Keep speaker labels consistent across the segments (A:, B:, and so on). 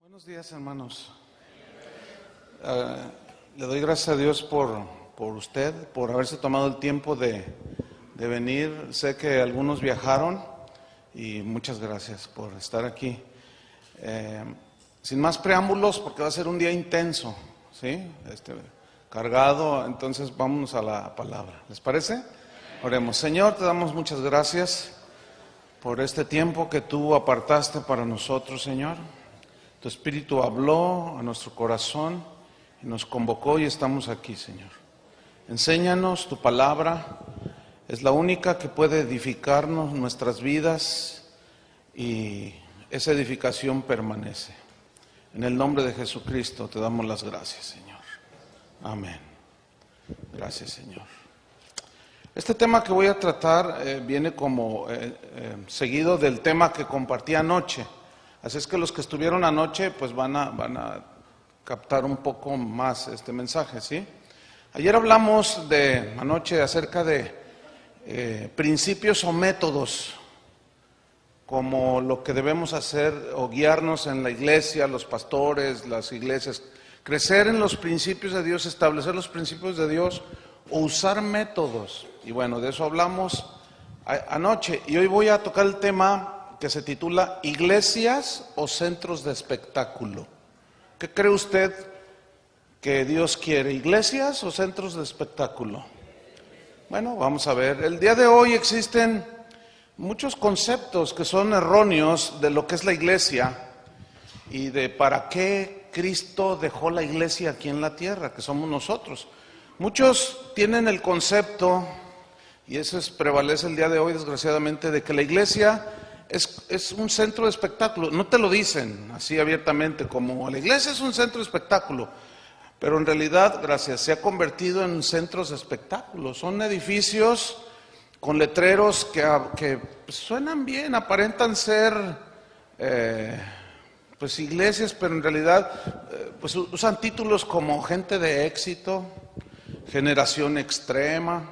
A: Buenos días, hermanos. Le doy gracias a Dios por usted, por haberse tomado el tiempo de venir. Sé que algunos viajaron y muchas gracias por estar aquí. Sin más preámbulos, porque va a ser un día intenso, ¿sí? Cargado, entonces vámonos a la palabra. ¿Les parece? Oremos. Señor, te damos muchas gracias por este tiempo que tú apartaste para nosotros, Señor. Tu Espíritu habló a nuestro corazón y nos convocó y estamos aquí, Señor. Enséñanos tu palabra, es la única que puede edificarnos nuestras vidas y esa edificación permanece. En el nombre de Jesucristo te damos las gracias, Señor. Amén. Gracias, Señor. Este tema que voy a tratar viene como seguido del tema que compartí anoche. Así es que los que estuvieron anoche pues van a captar un poco más este mensaje, ¿sí? Ayer hablamos anoche acerca de principios o métodos como lo que debemos hacer o guiarnos en la iglesia, los pastores, las iglesias, crecer en los principios de Dios, establecer los principios de Dios o usar métodos. Y bueno, de eso hablamos anoche y hoy voy a tocar el tema que se titula ¿Iglesias o centros de espectáculo? ¿Qué cree usted que Dios quiere? ¿Iglesias o centros de espectáculo? Bueno, vamos a ver. El día de hoy existen muchos conceptos que son erróneos de lo que es la iglesia y de para qué Cristo dejó la iglesia aquí en la tierra, que somos nosotros. Muchos tienen el concepto, y eso prevalece el día de hoy desgraciadamente, de que la iglesia es un centro de espectáculo. No te lo dicen así abiertamente como la iglesia es un centro de espectáculo, pero en realidad, gracias, se ha convertido en centros de espectáculo. Son edificios con letreros que suenan bien, aparentan ser pues iglesias, pero en realidad pues usan títulos como gente de éxito, generación extrema.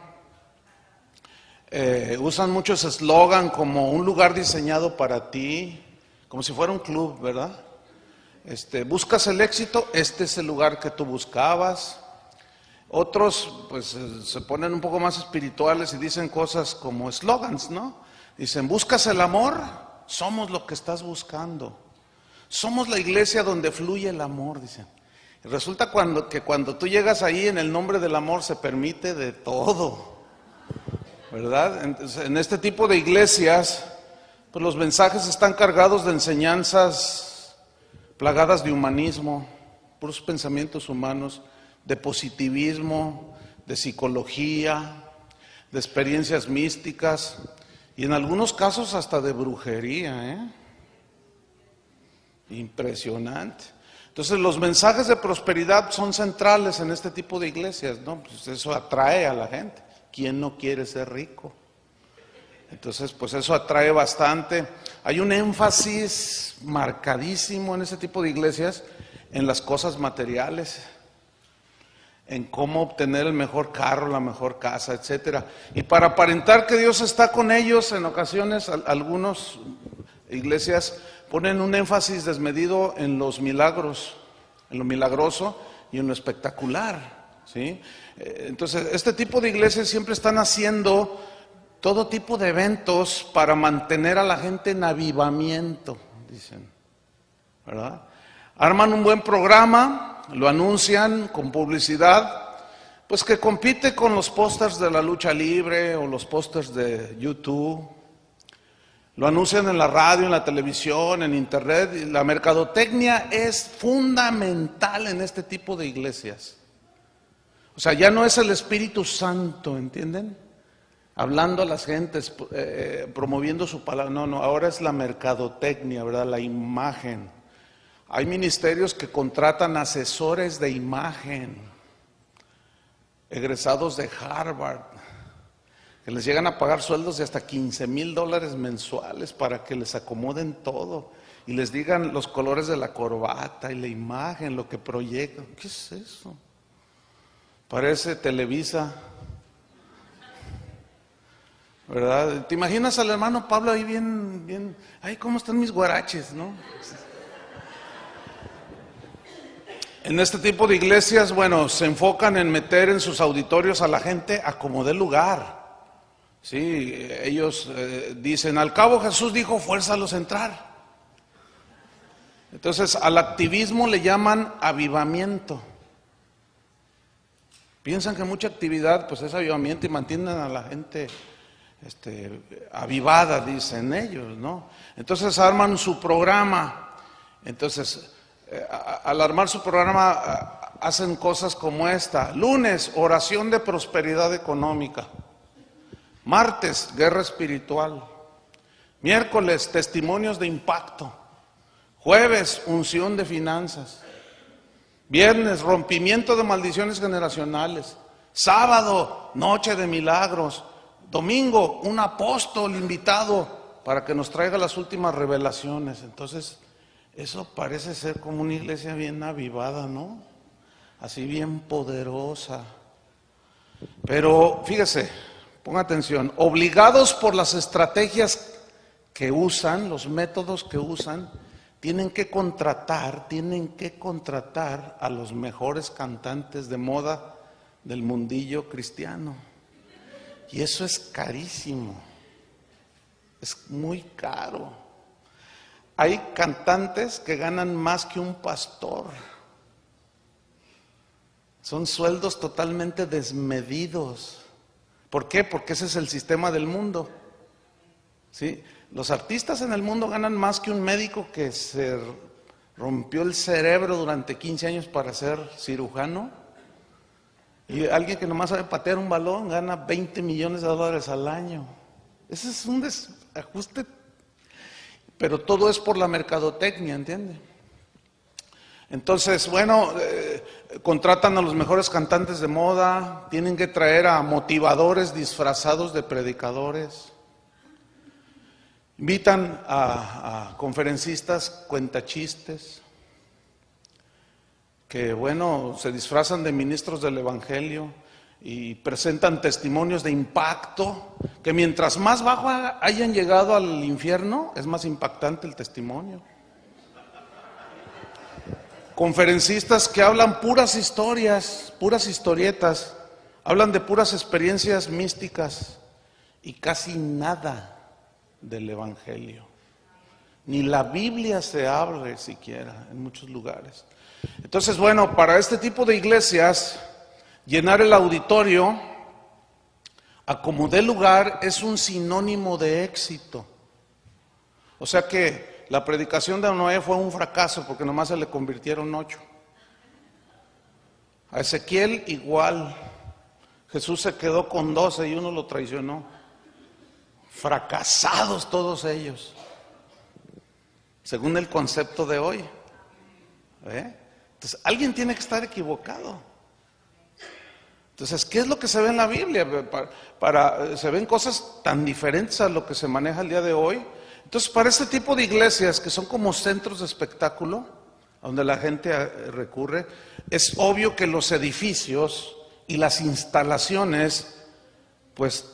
A: Usan muchos eslogan como un lugar diseñado para ti, como si fuera un club, ¿verdad? Buscas el éxito, este es el lugar que tú buscabas. Otros pues se ponen un poco más espirituales y dicen cosas como eslogans, ¿no? Dicen, buscas el amor, somos lo que estás buscando. Somos la iglesia donde fluye el amor, dicen. Y resulta que cuando tú llegas ahí en el nombre del amor se permite de todo, ¿verdad? Entonces, en este tipo de iglesias, pues los mensajes están cargados de enseñanzas plagadas de humanismo, puros pensamientos humanos, de positivismo, de psicología, de experiencias místicas y en algunos casos hasta de brujería, Impresionante. Entonces los mensajes de prosperidad son centrales en este tipo de iglesias, ¿no? Pues eso atrae a la gente. ¿Quién no quiere ser rico? Entonces, pues eso atrae bastante. Hay un énfasis marcadísimo en ese tipo de iglesias en las cosas materiales, en cómo obtener el mejor carro, la mejor casa, etcétera. Y para aparentar que Dios está con ellos, en ocasiones algunas iglesias ponen un énfasis desmedido en los milagros, en lo milagroso y en lo espectacular, ¿sí? Entonces, este tipo de iglesias siempre están haciendo todo tipo de eventos para mantener a la gente en avivamiento, dicen, ¿verdad? Arman un buen programa, lo anuncian con publicidad, pues que compite con los pósters de la lucha libre o los pósters de YouTube. Lo anuncian en la radio, en la televisión, en internet. Y la mercadotecnia es fundamental en este tipo de iglesias. O sea, ya no es el Espíritu Santo, ¿entienden? Hablando a las gentes, promoviendo su palabra. No, ahora es la mercadotecnia, ¿verdad? La imagen. Hay ministerios que contratan asesores de imagen, egresados de Harvard, que les llegan a pagar sueldos de hasta $15,000 mensuales para que les acomoden todo y les digan los colores de la corbata y la imagen, lo que proyectan. ¿Qué es eso? Parece Televisa, ¿verdad? ¿Te imaginas al hermano Pablo ahí bien, ay, cómo están mis guaraches, ¿no? En este tipo de iglesias, bueno, se enfocan en meter en sus auditorios a la gente a como dé lugar. Sí, ellos dicen, al cabo Jesús dijo, fuérzalos a entrar. Entonces, al activismo le llaman avivamiento. Piensan que mucha actividad, pues es avivamiento y mantienen a la gente avivada, dicen ellos, ¿no? Entonces arman su programa. Entonces, al armar su programa, hacen cosas como esta. Lunes, oración de prosperidad económica. Martes, guerra espiritual. Miércoles, testimonios de impacto. Jueves, unción de finanzas. Viernes, rompimiento de maldiciones generacionales. Sábado, noche de milagros. Domingo, un apóstol invitado para que nos traiga las últimas revelaciones. Entonces, eso parece ser como una iglesia bien avivada, ¿no? Así bien poderosa. Pero fíjese, ponga atención, obligados por las estrategias que usan, los métodos que usan, tienen que contratar a los mejores cantantes de moda del mundillo cristiano. Y eso es carísimo, es muy caro. Hay cantantes que ganan más que un pastor. Son sueldos totalmente desmedidos. ¿Por qué? Porque ese es el sistema del mundo. ¿Sí? Los artistas en el mundo ganan más que un médico que se rompió el cerebro durante 15 años para ser cirujano. Y alguien que nomás sabe patear un balón gana $20 millones al año. Ese es un desajuste, pero todo es por la mercadotecnia, ¿entiende? Entonces, bueno, contratan a los mejores cantantes de moda, tienen que traer a motivadores disfrazados de predicadores. Invitan a conferencistas cuentachistes que, bueno, se disfrazan de ministros del evangelio y presentan testimonios de impacto, que mientras más bajo hayan llegado al infierno, es más impactante el testimonio. Conferencistas que hablan puras historias, puras historietas, hablan de puras experiencias místicas y casi nada del evangelio. Ni la Biblia se abre siquiera en muchos lugares. Entonces, bueno, para este tipo de iglesias, llenar el auditorio a como dé lugar es un sinónimo de éxito. O sea que la predicación de Noé fue un fracaso porque nomás se le convirtieron 8. A Ezequiel igual. Jesús se quedó con 12 y uno lo traicionó. Fracasados todos ellos, según el concepto de hoy. Entonces, alguien tiene que estar equivocado. Entonces, ¿qué es lo que se ve en la Biblia? Se ven cosas tan diferentes a lo que se maneja el día de hoy. Entonces, para este tipo de iglesias que son como centros de espectáculo, donde la gente recurre, es obvio que los edificios y las instalaciones, pues,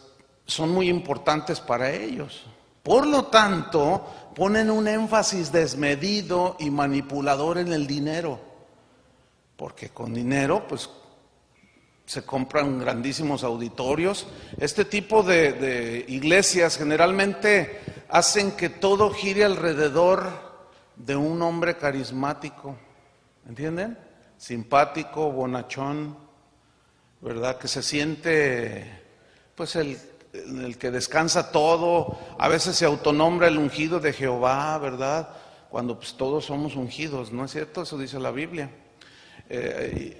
A: son muy importantes para ellos. Por lo tanto, ponen un énfasis desmedido y manipulador en el dinero, porque con dinero, pues, se compran grandísimos auditorios. Este tipo de iglesias generalmente hacen que todo gire alrededor de un hombre carismático, ¿entienden? Simpático, bonachón, ¿verdad? Que se siente, pues, el que descansa todo. A veces se autonombra el ungido de Jehová, ¿verdad? Cuando pues todos somos ungidos, ¿no es cierto? Eso dice la Biblia.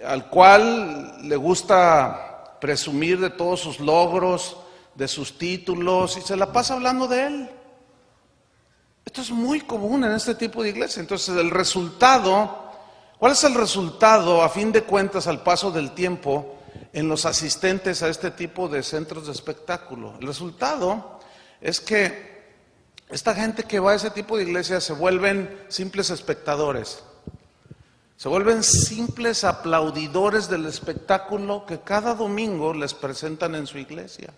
A: Al cual le gusta presumir de todos sus logros, de sus títulos, y se la pasa hablando de él. Esto es muy común en este tipo de iglesia. Entonces, el resultado, ¿cuál es el resultado a fin de cuentas al paso del tiempo en los asistentes a este tipo de centros de espectáculo? El resultado es que esta gente que va a ese tipo de iglesias se vuelven simples espectadores, se vuelven simples aplaudidores del espectáculo que cada domingo les presentan en su iglesia.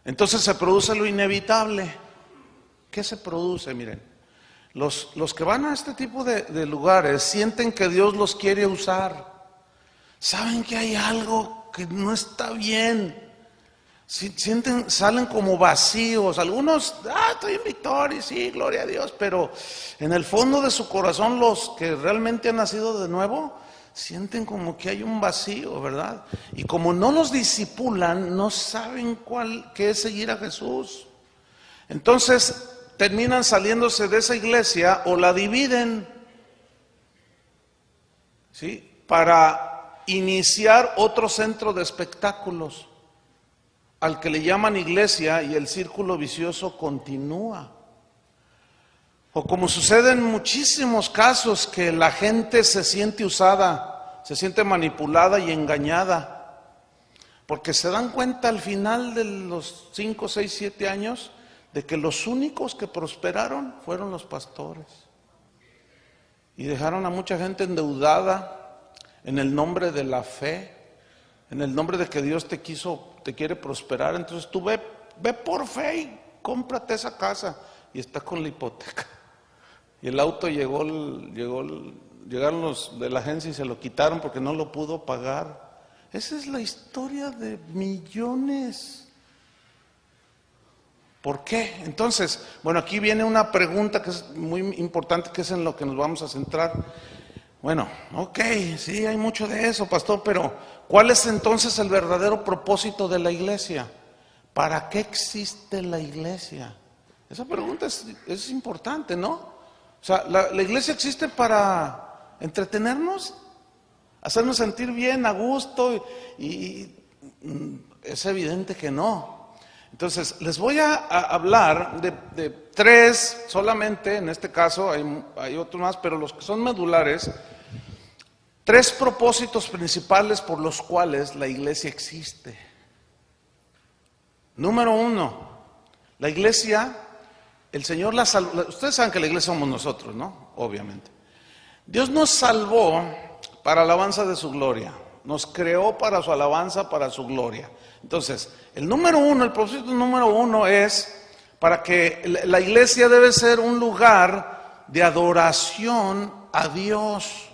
A: Entonces se produce lo inevitable. ¿Qué se produce? Miren, Los que van a este tipo de lugares sienten que Dios los quiere usar. Saben que hay algo que no está bien. Sienten, salen como vacíos. Algunos, estoy en victoria, sí, gloria a Dios. Pero en el fondo de su corazón, los que realmente han nacido de nuevo, sienten como que hay un vacío, ¿verdad? Y como no los disipulan, no saben qué es seguir a Jesús. Entonces terminan saliéndose de esa iglesia o la dividen, ¿sí?, para iniciar otro centro de espectáculos, al que le llaman iglesia, y el círculo vicioso continúa. O como sucede en muchísimos casos, que la gente se siente usada, se siente manipulada y engañada, porque se dan cuenta al final de los 5, 6, 7 años de que los únicos que prosperaron fueron los pastores. Y dejaron a mucha gente endeudada en el nombre de la fe, en el nombre de que Dios te quiere prosperar. Entonces tú ve por fe y cómprate esa casa, y está con la hipoteca. Y el auto llegaron los de la agencia y se lo quitaron porque no lo pudo pagar. Esa es la historia de millones. ¿Por qué? Entonces, bueno, aquí viene una pregunta que es muy importante, que es en lo que nos vamos a centrar. Bueno, ok, sí, hay mucho de eso, pastor, pero ¿cuál es entonces el verdadero propósito de la iglesia? ¿Para qué existe la iglesia? Esa pregunta es importante, ¿no? O sea, la iglesia existe para entretenernos, hacernos sentir bien, a gusto, y es evidente que no. Entonces, les voy a hablar de 3 solamente, en este caso hay otros más, pero los que son medulares, 3 propósitos principales por los cuales la iglesia existe. Número 1, la iglesia, el Señor la salvó. Ustedes saben que la iglesia somos nosotros, ¿no? Obviamente. Dios nos salvó para alabanza de su gloria. Nos creó para su alabanza, para su gloria. Entonces, el propósito número 1 es para que la iglesia debe ser un lugar de adoración a Dios.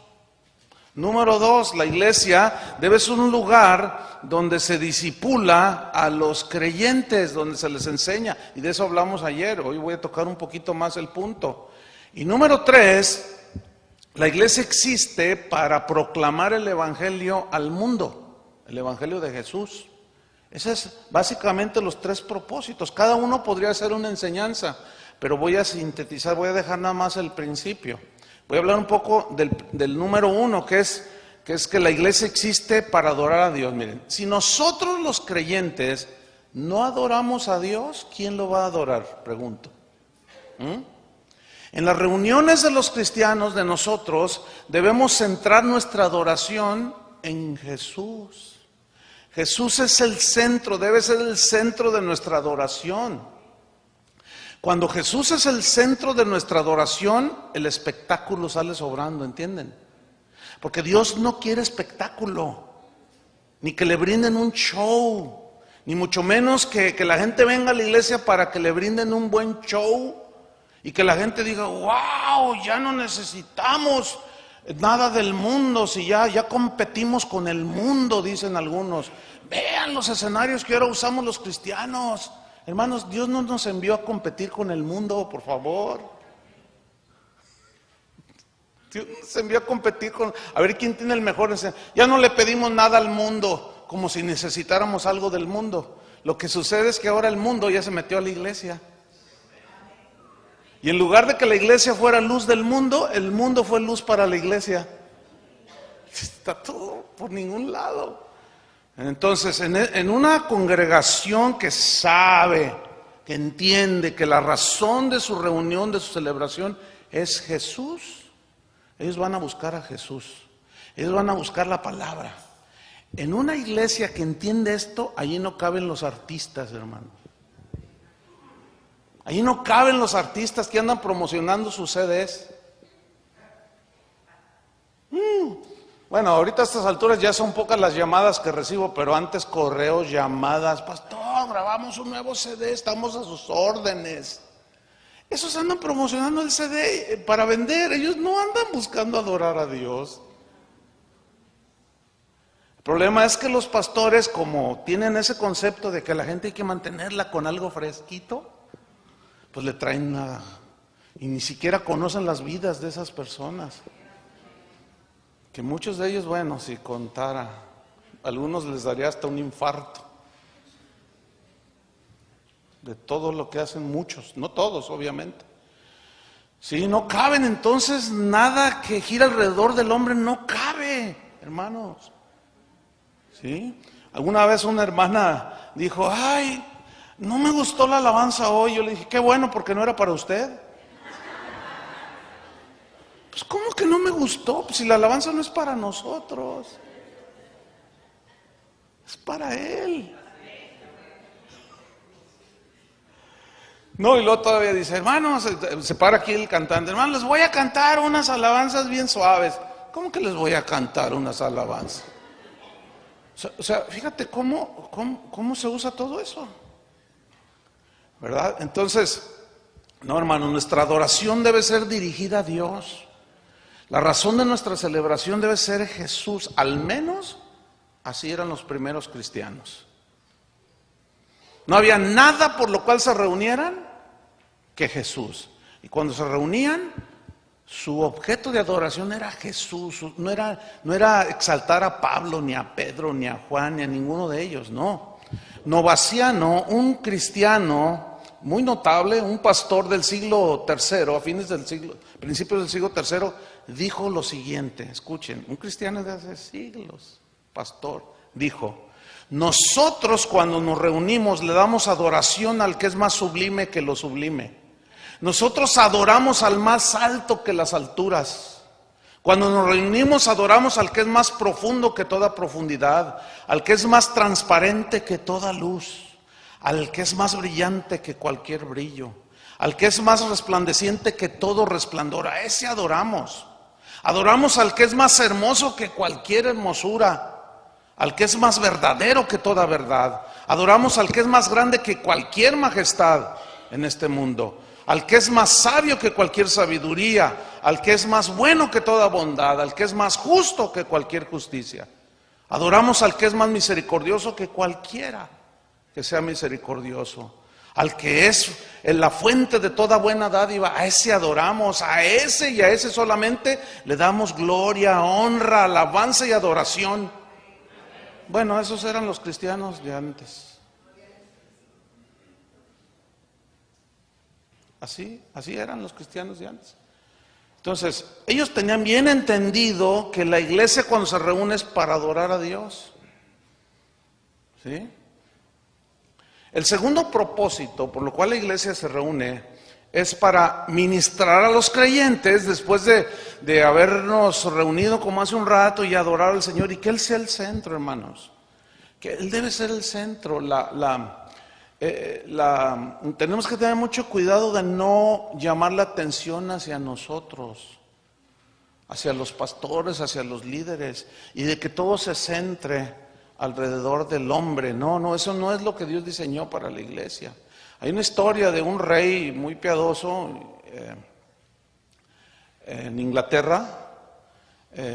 A: Número 2, la iglesia debe ser un lugar donde se discipula a los creyentes, donde se les enseña, y de eso hablamos ayer. Hoy voy a tocar un poquito más el punto. Y número 3, la iglesia existe para proclamar el evangelio al mundo, el evangelio de Jesús. Esos es básicamente los 3 propósitos. Cada uno podría ser una enseñanza, pero voy a sintetizar, voy a dejar nada más el principio. Voy a hablar un poco del número 1, que es que la iglesia existe para adorar a Dios. Miren, si nosotros los creyentes no adoramos a Dios, ¿quién lo va a adorar? Pregunto. En las reuniones de los cristianos, de nosotros, debemos centrar nuestra adoración en Jesús. Jesús es el centro, debe ser el centro de nuestra adoración. Cuando Jesús es el centro de nuestra adoración, el espectáculo sale sobrando, ¿entienden? Porque Dios no quiere espectáculo, ni que le brinden un show, ni mucho menos que la gente venga a la iglesia para que le brinden un buen show y que la gente diga, wow, ya no necesitamos nada del mundo, si ya competimos con el mundo, dicen algunos. Vean los escenarios que ahora usamos los cristianos. Hermanos, Dios no nos envió a competir con el mundo, por favor. Dios nos envió a competir a ver quién tiene el mejor escenario. Ya no le pedimos nada al mundo, como si necesitáramos algo del mundo. Lo que sucede es que ahora el mundo ya se metió a la iglesia. Y en lugar de que la iglesia fuera luz del mundo, el mundo fue luz para la iglesia. Está todo por ningún lado. Entonces, en una congregación que sabe, que entiende que la razón de su reunión, de su celebración, es Jesús, ellos van a buscar a Jesús. Ellos van a buscar la palabra. En una iglesia que entiende esto, allí no caben los artistas, hermano. Ahí no caben los artistas que andan promocionando sus CDs. Bueno, ahorita a estas alturas ya son pocas las llamadas que recibo, pero antes correos, llamadas. Pastor, grabamos un nuevo CD, estamos a sus órdenes. Esos andan promocionando el CD para vender, ellos no andan buscando adorar a Dios. El problema es que los pastores, como tienen ese concepto de que la gente hay que mantenerla con algo fresquito, pues le traen nada. Y ni siquiera conocen las vidas de esas personas. Que muchos de ellos, bueno, si contara, a algunos les daría hasta un infarto. De todo lo que hacen muchos, no todos obviamente. Sí, no caben, entonces nada que gira alrededor del hombre no cabe, hermanos. ¿Sí? Alguna vez una hermana dijo, ay, no me gustó la alabanza hoy. Yo le dije, qué bueno, porque no era para usted. Pues ¿cómo que no me gustó? Pues si la alabanza no es para nosotros, es para Él. No, y luego todavía dice, hermanos, se para aquí el cantante, hermanos, les voy a cantar unas alabanzas bien suaves. ¿Cómo que les voy a cantar unas alabanzas? O sea, fíjate cómo se usa todo eso, ¿verdad? Entonces, no, hermano, nuestra adoración debe ser dirigida a Dios. La razón de nuestra celebración debe ser Jesús, al menos así eran los primeros cristianos. No había nada por lo cual se reunieran que Jesús. Y cuando se reunían, su objeto de adoración era Jesús. No era exaltar a Pablo, ni a Pedro, ni a Juan, ni a ninguno de ellos, no. Novaciano, un cristiano muy notable, un pastor del siglo III, a fines del siglo, principios del siglo III, dijo lo siguiente, escuchen, un cristiano de hace siglos, pastor, dijo: nosotros cuando nos reunimos le damos adoración al que es más sublime que lo sublime. Nosotros adoramos al más alto que las alturas. Cuando nos reunimos adoramos al que es más profundo que toda profundidad, al que es más transparente que toda luz, al que es más brillante que cualquier brillo, al que es más resplandeciente que todo resplandor. A ese adoramos. Adoramos al que es más hermoso que cualquier hermosura, al que es más verdadero que toda verdad. Adoramos al que es más grande que cualquier majestad en este mundo, al que es más sabio que cualquier sabiduría, al que es más bueno que toda bondad, al que es más justo que cualquier justicia. Adoramos al que es más misericordioso que cualquiera que sea misericordioso, al que es la fuente de toda buena dádiva. A ese adoramos, a ese y a ese solamente le damos gloria, honra, alabanza y adoración. Bueno, esos eran los cristianos de antes. Así eran los cristianos de antes. Entonces, ellos tenían bien entendido que la iglesia cuando se reúne es para adorar a Dios. ¿Sí? El segundo propósito por lo cual la iglesia se reúne es para ministrar a los creyentes después de habernos reunido como hace un rato y adorar al Señor, y que Él sea el centro, hermanos. Que Él debe ser el centro. Tenemos que tener mucho cuidado de no llamar la atención hacia nosotros, hacia los pastores, hacia los líderes, y de que todo se centre alrededor del hombre. No, eso no es lo que Dios diseñó para la iglesia. Hay una historia de un rey muy piadoso en Inglaterra,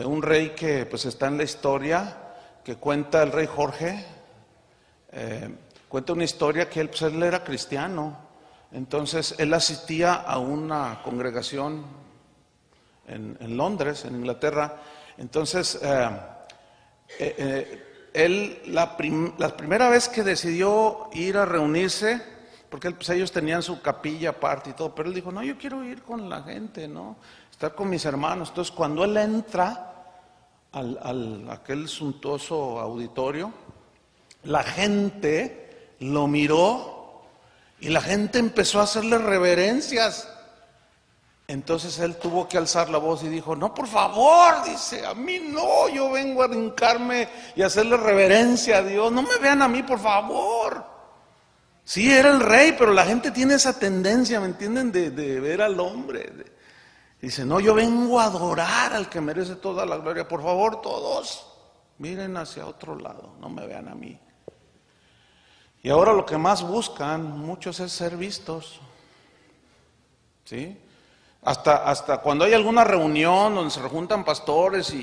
A: un rey que pues está en la historia, que cuenta el rey Jorge. Cuenta una historia que él era cristiano. Entonces él asistía a una congregación en Londres, en Inglaterra. Entonces él la primera vez que decidió ir a reunirse, porque ellos tenían su capilla aparte y todo, pero él dijo, no, yo quiero ir con la gente, ¿no? Estar con mis hermanos. Entonces cuando él entra aquel suntuoso auditorio, la gente lo miró y la gente empezó a hacerle reverencias. Entonces él tuvo que alzar la voz y dijo, no, por favor, dice, a mí no, yo vengo a hincarme y a hacerle reverencia a Dios, no me vean a mí, por favor. Sí, era el rey, pero la gente tiene esa tendencia, ¿me entienden?, de ver al hombre. Dice, no, yo vengo a adorar al que merece toda la gloria, por favor, todos miren hacia otro lado, no me vean a mí. Y ahora lo que más buscan muchos es ser vistos. ¿sí? Hasta cuando hay alguna reunión donde se juntan pastores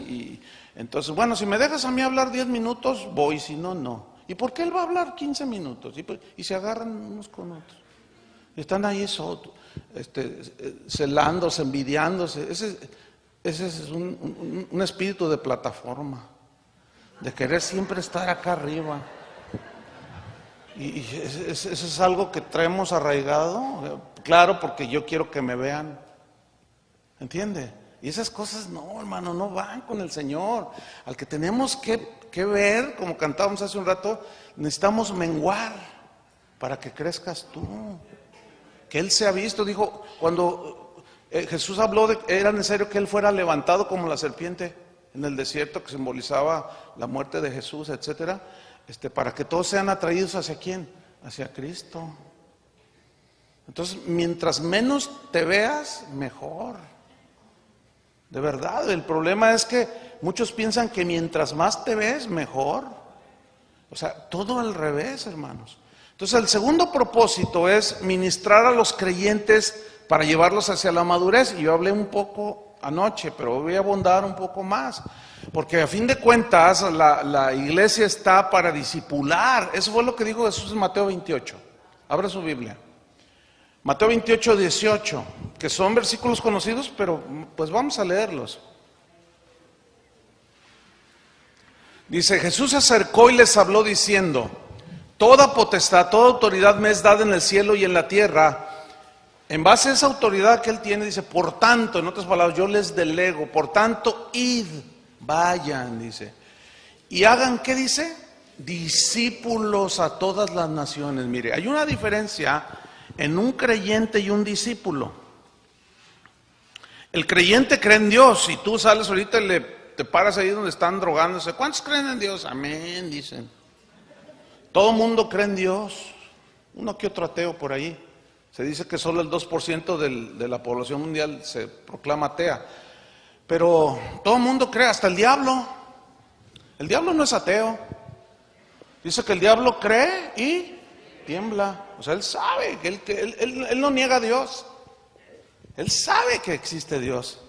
A: entonces, bueno, si me dejas a mí hablar 10 minutos, voy, si no, no. ¿Y por qué él va a hablar 15 minutos? Y se agarran unos con otros. Están ahí celándose, envidiándose. Ese es un espíritu de plataforma, de querer siempre estar acá arriba. Y eso es algo que traemos arraigado, claro, porque yo quiero que me vean. ¿Entiende? Y esas cosas no, hermano, no van con el Señor. Al que tenemos que ver, como cantábamos hace un rato, necesitamos menguar para que crezcas tú. Que Él sea visto, dijo, cuando Jesús habló de que era necesario que Él fuera levantado como la serpiente en el desierto, que simbolizaba la muerte de Jesús, etcétera, para que todos sean atraídos ¿hacia quién? Hacia Cristo. Entonces, mientras menos te veas, mejor. De verdad, el problema es que muchos piensan que mientras más te ves, mejor. O sea, todo al revés, hermanos. Entonces, el segundo propósito es ministrar a los creyentes para llevarlos hacia la madurez. Y yo hablé un poco anoche, pero voy a abundar un poco más. Porque a fin de cuentas, la iglesia está para discipular. Eso fue lo que dijo Jesús en Mateo 28. Abra su Biblia. Mateo 28, 18, que son versículos conocidos, pero pues vamos a leerlos. Dice, Jesús se acercó y les habló diciendo, toda potestad, toda autoridad me es dada en el cielo y en la tierra. En base a esa autoridad que Él tiene, dice, por tanto, en otras palabras, yo les delego, por tanto, id, vayan, dice. Y hagan, ¿qué dice? Discípulos a todas las naciones. Mire, hay una diferencia en un creyente y un discípulo. El creyente cree en Dios y tú sales ahorita y te paras ahí donde están drogándose. ¿Cuántos creen en Dios? Amén, dicen. Todo mundo cree en Dios. Uno que otro ateo por ahí. Se dice que solo el 2% de la población mundial se proclama atea. Pero todo mundo cree, hasta el diablo. El diablo no es ateo. Dice que el diablo cree y tiembla. O sea, él sabe que él no niega a Dios. Él sabe que existe Dios,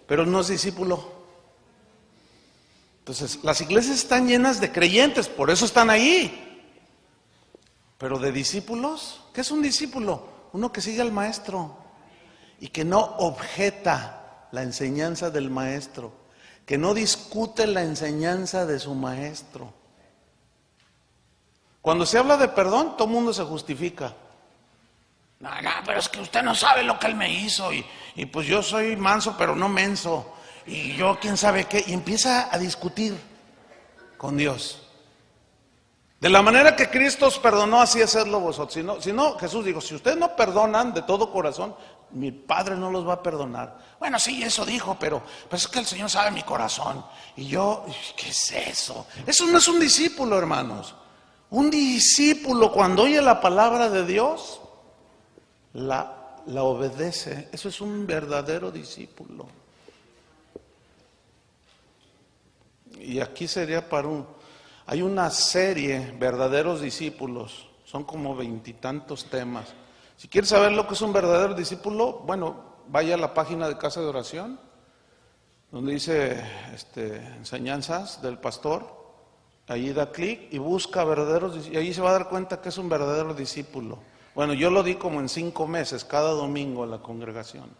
A: pero él no es discípulo. Entonces, las iglesias están llenas de creyentes, por eso están ahí. Pero de discípulos, ¿qué es un discípulo? Uno que sigue al maestro y que no objeta la enseñanza del maestro, que no discute la enseñanza de su maestro. Cuando se habla de perdón, todo el mundo se justifica. No, pero es que usted no sabe lo que él me hizo y pues yo soy manso pero no menso y yo quién sabe qué, y empieza a discutir con Dios. De la manera que Cristo os perdonó, así hacerlo vosotros. Si no, Jesús dijo, si ustedes no perdonan de todo corazón, mi Padre no los va a perdonar. Bueno, sí, eso dijo, pero es que el Señor sabe mi corazón. Y yo, ¿qué es eso? Eso no es un discípulo, hermanos. Un discípulo cuando oye la palabra de Dios, la obedece. Eso es un verdadero discípulo. Y aquí sería hay una serie, verdaderos discípulos, son como 20 y tantos temas. Si quieres saber lo que es un verdadero discípulo, bueno, vaya a la página de Casa de Oración, donde dice enseñanzas del pastor. Ahí da clic y busca verdaderos discípulos, y ahí se va a dar cuenta que es un verdadero discípulo. Bueno, yo lo di como en 5 meses, cada domingo a la congregación,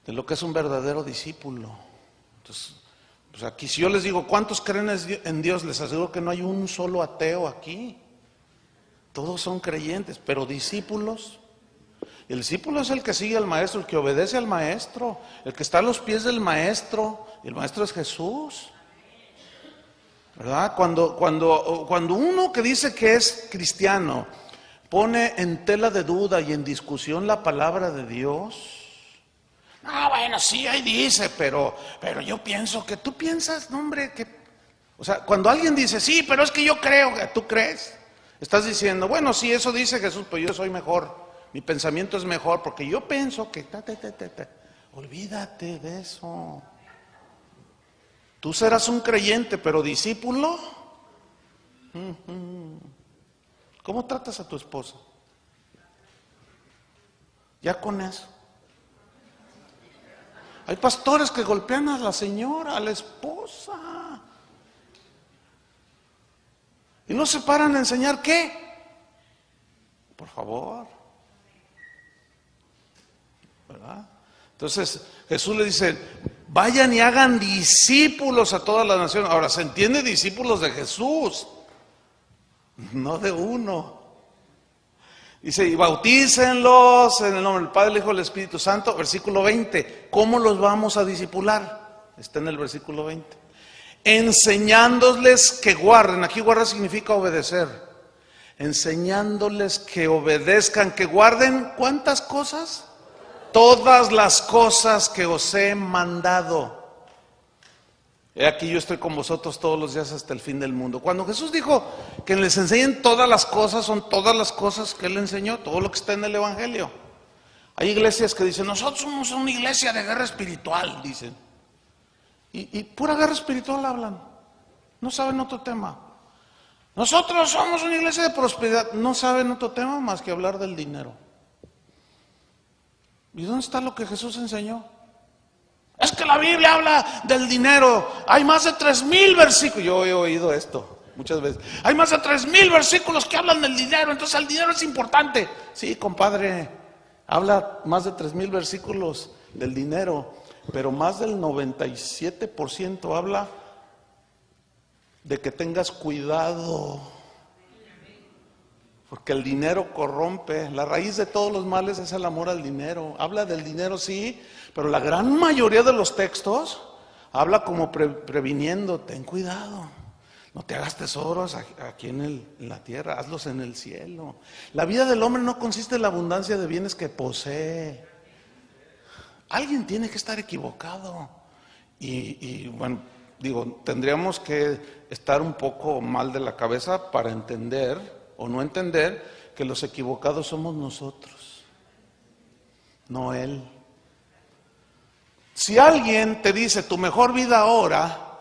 A: de lo que es un verdadero discípulo. Entonces, pues aquí si yo les digo, ¿cuántos creen en Dios? Les aseguro que no hay un solo ateo aquí. Todos son creyentes, pero discípulos. El discípulo es el que sigue al maestro, el que obedece al maestro, el que está a los pies del maestro, y el maestro es Jesús. ¿Verdad? Cuando uno que dice que es cristiano pone en tela de duda y en discusión la palabra de Dios, bueno, sí, ahí dice, pero yo pienso que tú piensas, no hombre, o sea, cuando alguien dice, sí, pero es que yo creo que tú crees, estás diciendo, bueno, sí, eso dice Jesús, pero yo soy mejor, mi pensamiento es mejor, porque yo pienso que, olvídate de eso. Tú serás un creyente, pero discípulo. ¿Cómo tratas a tu esposa? Ya con eso. Hay pastores que golpean a la señora, a la esposa. Y no se paran a enseñar qué. Por favor. ¿Verdad? Entonces Jesús le dice, vayan y hagan discípulos a todas las naciones. Ahora, se entiende discípulos de Jesús, no de uno. Dice, y bautícenlos en el nombre del Padre, el Hijo y el Espíritu Santo. Versículo 20, ¿cómo los vamos a discipular? Está en el versículo 20. Enseñándoles que guarden, aquí guardar significa obedecer. Enseñándoles que obedezcan, que guarden, ¿cuántas cosas? Todas las cosas que os he mandado. He aquí yo estoy con vosotros todos los días hasta el fin del mundo. Cuando Jesús dijo que les enseñen todas las cosas, son todas las cosas que Él enseñó, todo lo que está en el Evangelio. Hay iglesias que dicen, nosotros somos una iglesia de guerra espiritual, dicen. Y pura guerra espiritual hablan. No saben otro tema. Nosotros somos una iglesia de prosperidad. No saben otro tema más que hablar del dinero. ¿Y dónde está lo que Jesús enseñó? Es que la Biblia habla del dinero. Hay más de 3,000 versículos. Yo he oído esto muchas veces. Hay más de 3,000 versículos que hablan del dinero. Entonces el dinero es importante. Sí, compadre. Habla más de 3,000 versículos del dinero. Pero más del 97% habla de que tengas cuidado. Porque el dinero corrompe. La raíz de todos los males es el amor al dinero. Habla del dinero, sí, pero la gran mayoría de los textos habla como previniendo, ten cuidado. No te hagas tesoros aquí en la tierra, hazlos en el cielo. La vida del hombre no consiste en la abundancia de bienes que posee. Alguien tiene que estar equivocado. Y bueno, digo, tendríamos que estar un poco mal de la cabeza para entender o no entender que los equivocados somos nosotros, no Él. Si alguien te dice tu mejor vida ahora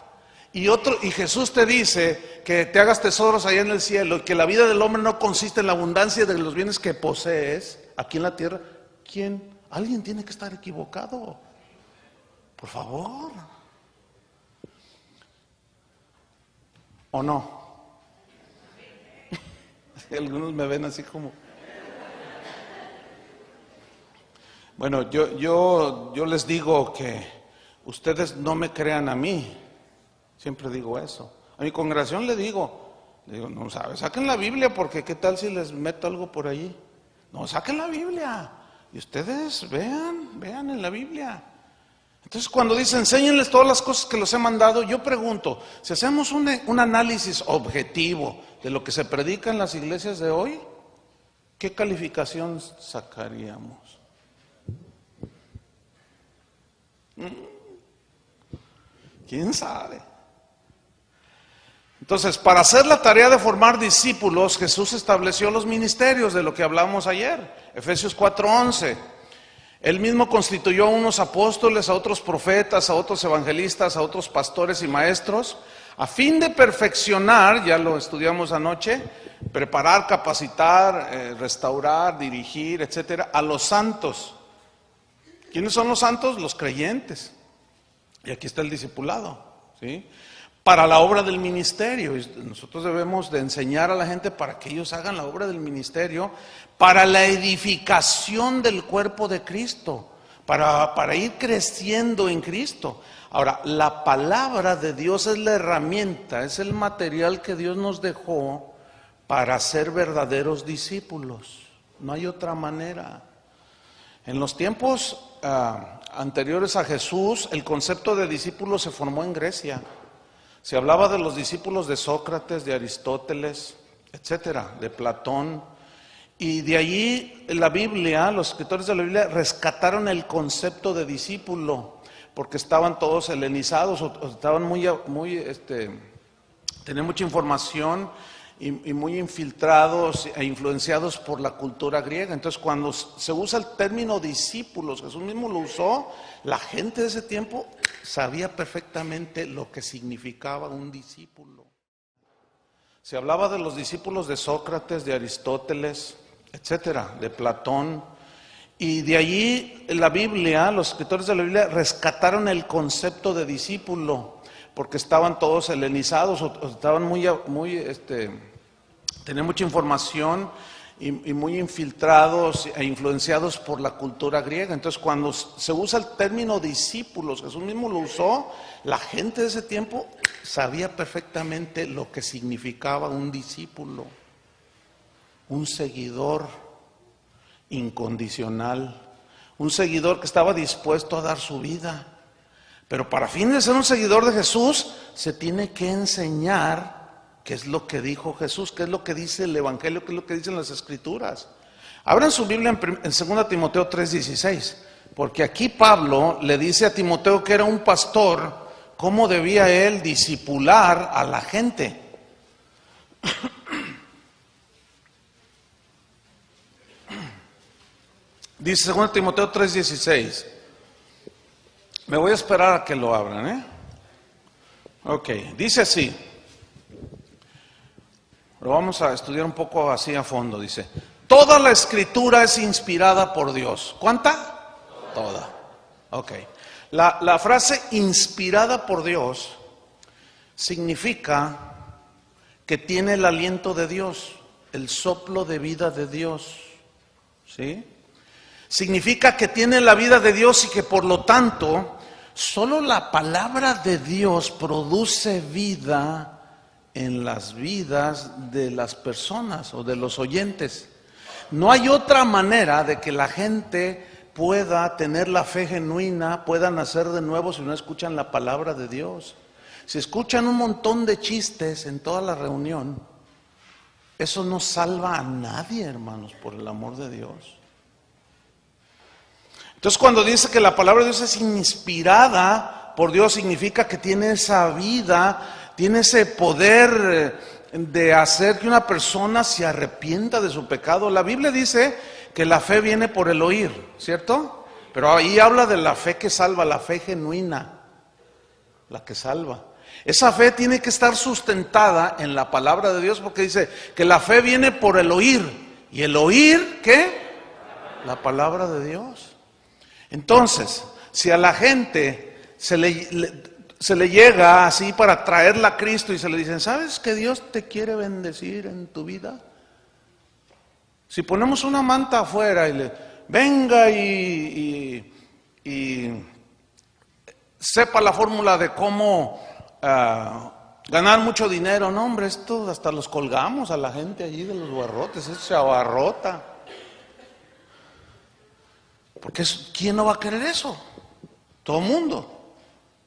A: y Jesús te dice que te hagas tesoros allá en el cielo y que la vida del hombre no consiste en la abundancia de los bienes que posees aquí en la tierra, ¿quién? Alguien tiene que estar equivocado. Por favor. ¿O no? Algunos me ven así como... Bueno, yo les digo que ustedes no me crean a mí. Siempre digo eso. A mi congregación le digo, no sabes, saquen la Biblia porque qué tal si les meto algo por allí. No, saquen la Biblia. Y ustedes vean en la Biblia. Entonces cuando dice enséñenles todas las cosas que los he mandado, yo pregunto, si hacemos un análisis objetivo de lo que se predica en las iglesias de hoy, ¿qué calificación sacaríamos? ¿Quién sabe? Entonces, para hacer la tarea de formar discípulos, Jesús estableció los ministerios de lo que hablamos ayer, Efesios 4:11. Él mismo constituyó a unos apóstoles, a otros profetas, a otros evangelistas, a otros pastores y maestros, a fin de perfeccionar, ya lo estudiamos anoche, preparar, capacitar, restaurar, dirigir, etcétera, a los santos. ¿Quiénes son los santos? Los creyentes. Y aquí está el discipulado, ¿sí? Para la obra del ministerio. Nosotros debemos de enseñar a la gente para que ellos hagan la obra del ministerio, para la edificación del cuerpo de Cristo, para ir creciendo en Cristo. Ahora, la palabra de Dios es la herramienta, es el material que Dios nos dejó para ser verdaderos discípulos. No hay otra manera. En los tiempos anteriores a Jesús, el concepto de discípulo se formó en Grecia. Se hablaba de los discípulos de Sócrates, de Aristóteles, etcétera, de Platón. Y de allí la Biblia, los escritores de la Biblia rescataron el concepto de discípulo, porque estaban todos helenizados, o estaban tenían mucha información y muy infiltrados e influenciados por la cultura griega. Entonces, cuando se usa el término discípulos, Jesús mismo lo usó, la gente de ese tiempo sabía perfectamente lo que significaba un discípulo. Se hablaba de los discípulos de Sócrates, de Aristóteles, etcétera, de Platón. Y de allí la Biblia, los escritores de la Biblia rescataron el concepto de discípulo, porque estaban todos helenizados o estaban tenían mucha información y muy infiltrados e influenciados por la cultura griega. Entonces, cuando se usa el término discípulos, Jesús mismo lo usó, la gente de ese tiempo sabía perfectamente lo que significaba un discípulo, un seguidor incondicional, un seguidor que estaba dispuesto a dar su vida. Pero para fin de ser un seguidor de Jesús, se tiene que enseñar qué es lo que dijo Jesús, qué es lo que dice el Evangelio, qué es lo que dicen las Escrituras. Abran su Biblia en 2 Timoteo 3:16, porque aquí Pablo le dice a Timoteo, que era un pastor, cómo debía él discipular a la gente. Dice 2 Timoteo 3:16. Me voy a esperar a que lo abran, Ok, dice así. Lo vamos a estudiar un poco así a fondo. Dice: toda la escritura es inspirada por Dios. ¿Cuánta? Toda. Ok. La frase inspirada por Dios significa que tiene el aliento de Dios, el soplo de vida de Dios. ¿Sí? Significa que tiene la vida de Dios y que por lo tanto solo la palabra de Dios produce vida en las vidas de las personas o de los oyentes. No hay otra manera de que la gente pueda tener la fe genuina, pueda nacer de nuevo si no escuchan la palabra de Dios. Si escuchan un montón de chistes en toda la reunión, eso no salva a nadie, hermanos, por el amor de Dios. Entonces, cuando dice que la palabra de Dios es inspirada por Dios, significa que tiene esa vida, tiene ese poder de hacer que una persona se arrepienta de su pecado. La Biblia dice que la fe viene por el oír, ¿cierto? Pero ahí habla de la fe que salva, la fe genuina, la que salva. Esa fe tiene que estar sustentada en la palabra de Dios, porque dice que la fe viene por el oír. ¿Y el oír qué? La palabra de Dios. Entonces, si a la gente se le llega así para traerla a Cristo y se le dicen, ¿sabes que Dios te quiere bendecir en tu vida? Si ponemos una manta afuera y le venga y sepa la fórmula de cómo ganar mucho dinero, no hombre, esto hasta los colgamos a la gente allí de los barrotes, eso se abarrota. Porque ¿quién no va a querer eso? Todo el mundo,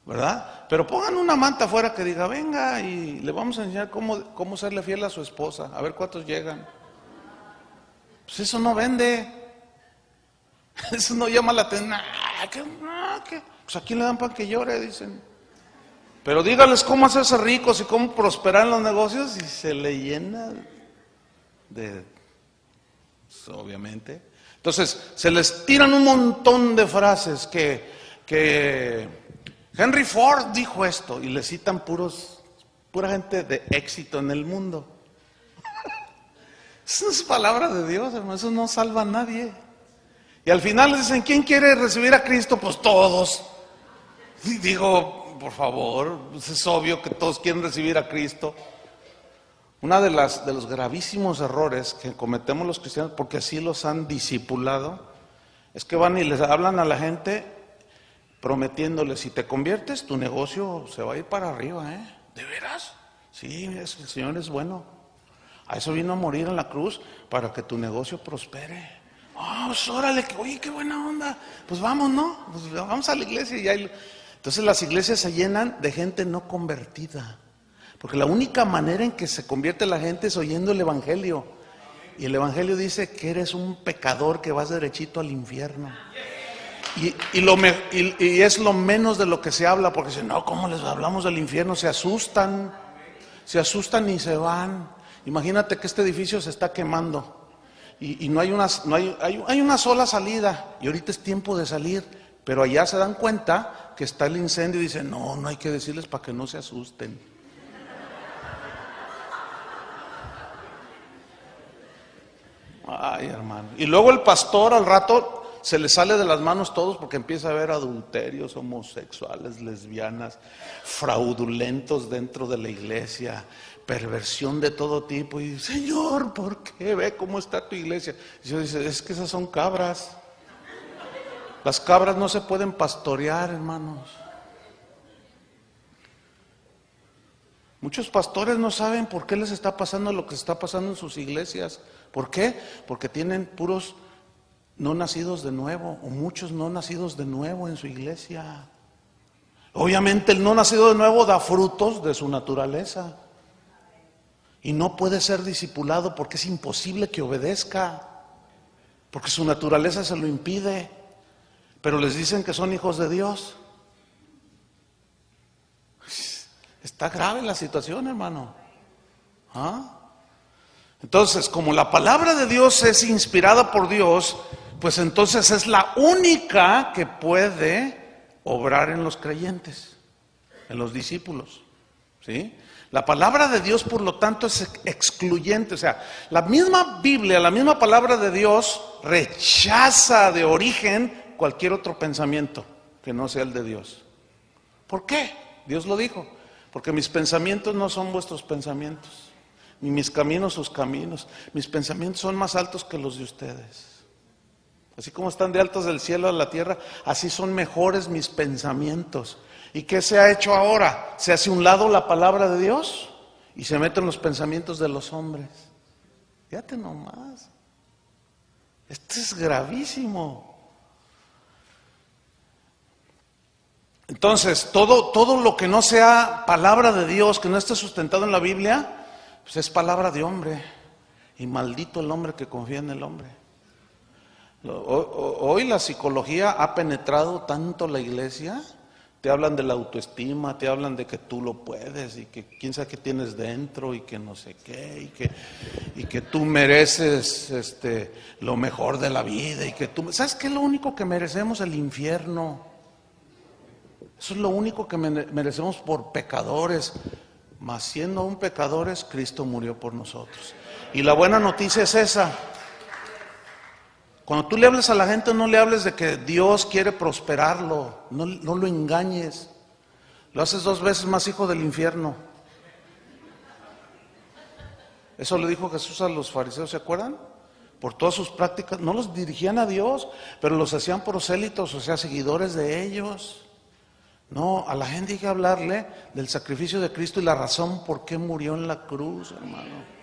A: ¿verdad? Pero pongan una manta afuera que diga, venga y le vamos a enseñar cómo serle fiel a su esposa, a ver cuántos llegan. Pues eso no vende, eso no llama la atención. Pues a quién le dan pan que llore, dicen. Pero dígales cómo hacerse ricos y cómo prosperar en los negocios y se le llena de, pues, obviamente. Entonces, se les tiran un montón de frases que Henry Ford dijo esto y le citan pura gente de éxito en el mundo. Eso no es palabra de Dios, hermano, eso no salva a nadie. Y al final les dicen, ¿quién quiere recibir a Cristo? Pues todos. Y digo, por favor, pues es obvio que todos quieren recibir a Cristo. Uno de los gravísimos errores que cometemos los cristianos, porque así los han discipulado, es que van y les hablan a la gente prometiéndoles, si te conviertes, tu negocio se va a ir para arriba, ¿eh? ¿De veras? Sí, el Señor es bueno. A eso vino a morir en la cruz, para que tu negocio prospere. Oh, pues órale, oye, qué buena onda. Pues vamos, ¿no? Pues vamos a la iglesia y ahí. Entonces las iglesias se llenan de gente no convertida. Porque la única manera en que se convierte la gente es oyendo el Evangelio. Y el Evangelio dice que eres un pecador que vas derechito al infierno. Y es lo menos de lo que se habla, porque dicen, no, ¿cómo les hablamos del infierno? Se asustan y se van. Imagínate que este edificio se está quemando y no hay una sola salida. Y ahorita es tiempo de salir, pero allá se dan cuenta que está el incendio y dicen, no hay que decirles para que no se asusten. Ay, hermano. Y luego el pastor al rato se le sale de las manos todos porque empieza a haber adulterios, homosexuales, lesbianas, fraudulentos dentro de la iglesia, perversión de todo tipo. Y Señor, ¿por qué? Ve cómo está tu iglesia. Y yo dice, es que esas son cabras. Las cabras no se pueden pastorear, hermanos. Muchos pastores no saben por qué les está pasando lo que está pasando en sus iglesias. ¿Por qué? Porque tienen puros no nacidos de nuevo, o muchos no nacidos de nuevo en su iglesia. Obviamente el no nacido de nuevo da frutos de su naturaleza. Y no puede ser discipulado porque es imposible que obedezca, porque su naturaleza se lo impide. Pero les dicen que son hijos de Dios. Está grave la situación, hermano. ¿Ah? Entonces, como la palabra de Dios es inspirada por Dios, pues entonces es la única que puede obrar en los creyentes, en los discípulos. ¿Sí? La palabra de Dios, por lo tanto, es excluyente. O sea, la misma Biblia, la misma palabra de Dios rechaza de origen cualquier otro pensamiento que no sea el de Dios. ¿Por qué? Dios lo dijo. Porque mis pensamientos no son vuestros pensamientos, ni mis caminos sus caminos. Mis pensamientos son más altos que los de ustedes. Así como están de altos del cielo a la tierra, así son mejores mis pensamientos. ¿Y qué se ha hecho ahora? Se hace a un lado la palabra de Dios y se meten los pensamientos de los hombres. Fíjate nomás. Esto es gravísimo. Entonces, todo lo que no sea palabra de Dios, que no esté sustentado en la Biblia, pues es palabra de hombre. Y maldito el hombre que confía en el hombre. Hoy la psicología ha penetrado tanto la iglesia. Te hablan de la autoestima, te hablan de que tú lo puedes y que quién sabe qué tienes dentro y que no sé qué y que tú mereces lo mejor de la vida y que tú... ¿Sabes qué es lo único que merecemos? El infierno. Eso es lo único que merecemos por pecadores. Mas siendo aún pecadores, Cristo murió por nosotros. Y la buena noticia es esa. Cuando tú le hables a la gente, no le hables de que Dios quiere prosperarlo. No lo engañes. Lo haces 2 veces más hijo del infierno. Eso le dijo Jesús a los fariseos, ¿se acuerdan? Por todas sus prácticas, no los dirigían a Dios, pero los hacían prosélitos, o sea, seguidores de ellos. No, a la gente hay que hablarle del sacrificio de Cristo y la razón por qué murió en la cruz, hermano.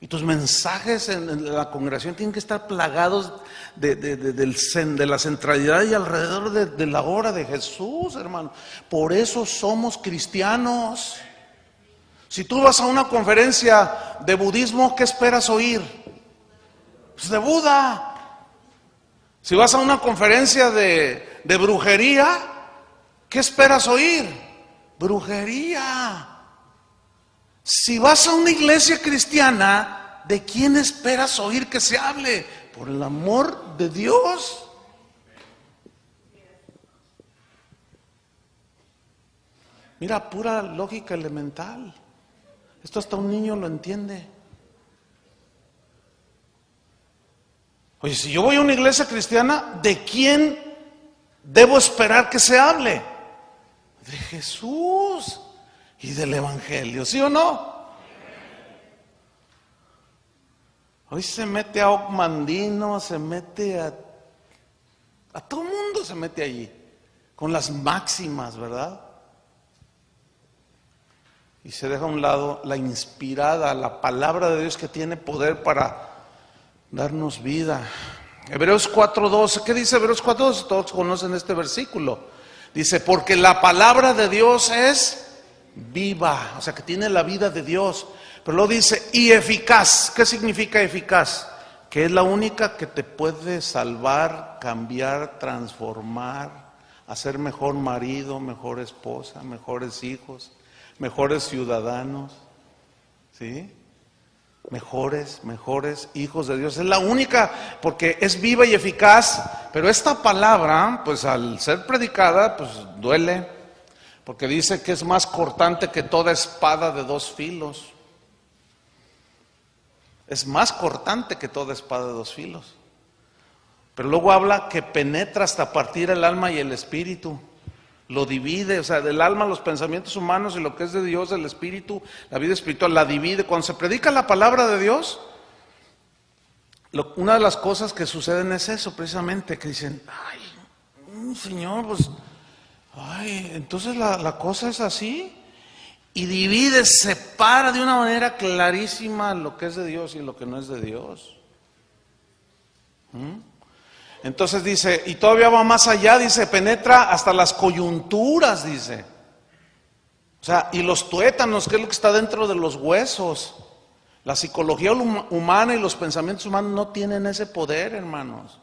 A: Y tus mensajes en la congregación tienen que estar plagados de la centralidad y alrededor de la obra de Jesús, hermano. Por eso somos cristianos. Si tú vas a una conferencia de budismo, ¿qué esperas oír? Pues de Buda. Si vas a una conferencia de brujería, ¿qué esperas oír? Brujería. Si vas a una iglesia cristiana, ¿de quién esperas oír que se hable? Por el amor de Dios. Mira, pura lógica elemental. Esto hasta un niño lo entiende. Oye, si yo voy a una iglesia cristiana, ¿de quién debo esperar que se hable? De Jesús y del Evangelio, ¿sí o no? Hoy se mete a Ocmandino, se mete a todo mundo se mete allí, con las máximas, ¿verdad? Y se deja a un lado la inspirada, la palabra de Dios que tiene poder para darnos vida. Hebreos 4:12, ¿qué dice Hebreos 4:12? Todos conocen este versículo. Dice, porque la palabra de Dios es viva, o sea que tiene la vida de Dios. Pero luego dice, y eficaz. ¿Qué significa eficaz? Que es la única que te puede salvar, cambiar, transformar, hacer mejor marido, mejor esposa, mejores hijos, mejores ciudadanos, ¿sí? Mejores hijos de Dios. Es la única, porque es viva y eficaz. Pero esta palabra, pues al ser predicada, pues duele, porque dice que es más cortante que toda espada de 2 filos. Es más cortante que toda espada de 2 filos. Pero luego habla que penetra hasta partir el alma y el espíritu. Lo divide, o sea, del alma los pensamientos humanos y lo que es de Dios, el espíritu, la vida espiritual, la divide. Cuando se predica la palabra de Dios, una de las cosas que suceden es eso, precisamente, que dicen, ay, Señor, pues, ay, entonces la cosa es así. Y divide, separa de una manera clarísima lo que es de Dios y lo que no es de Dios. Entonces dice, y todavía va más allá, dice, penetra hasta las coyunturas, dice. O sea, y los tuétanos, que es lo que está dentro de los huesos. La psicología humana y los pensamientos humanos no tienen ese poder, hermanos.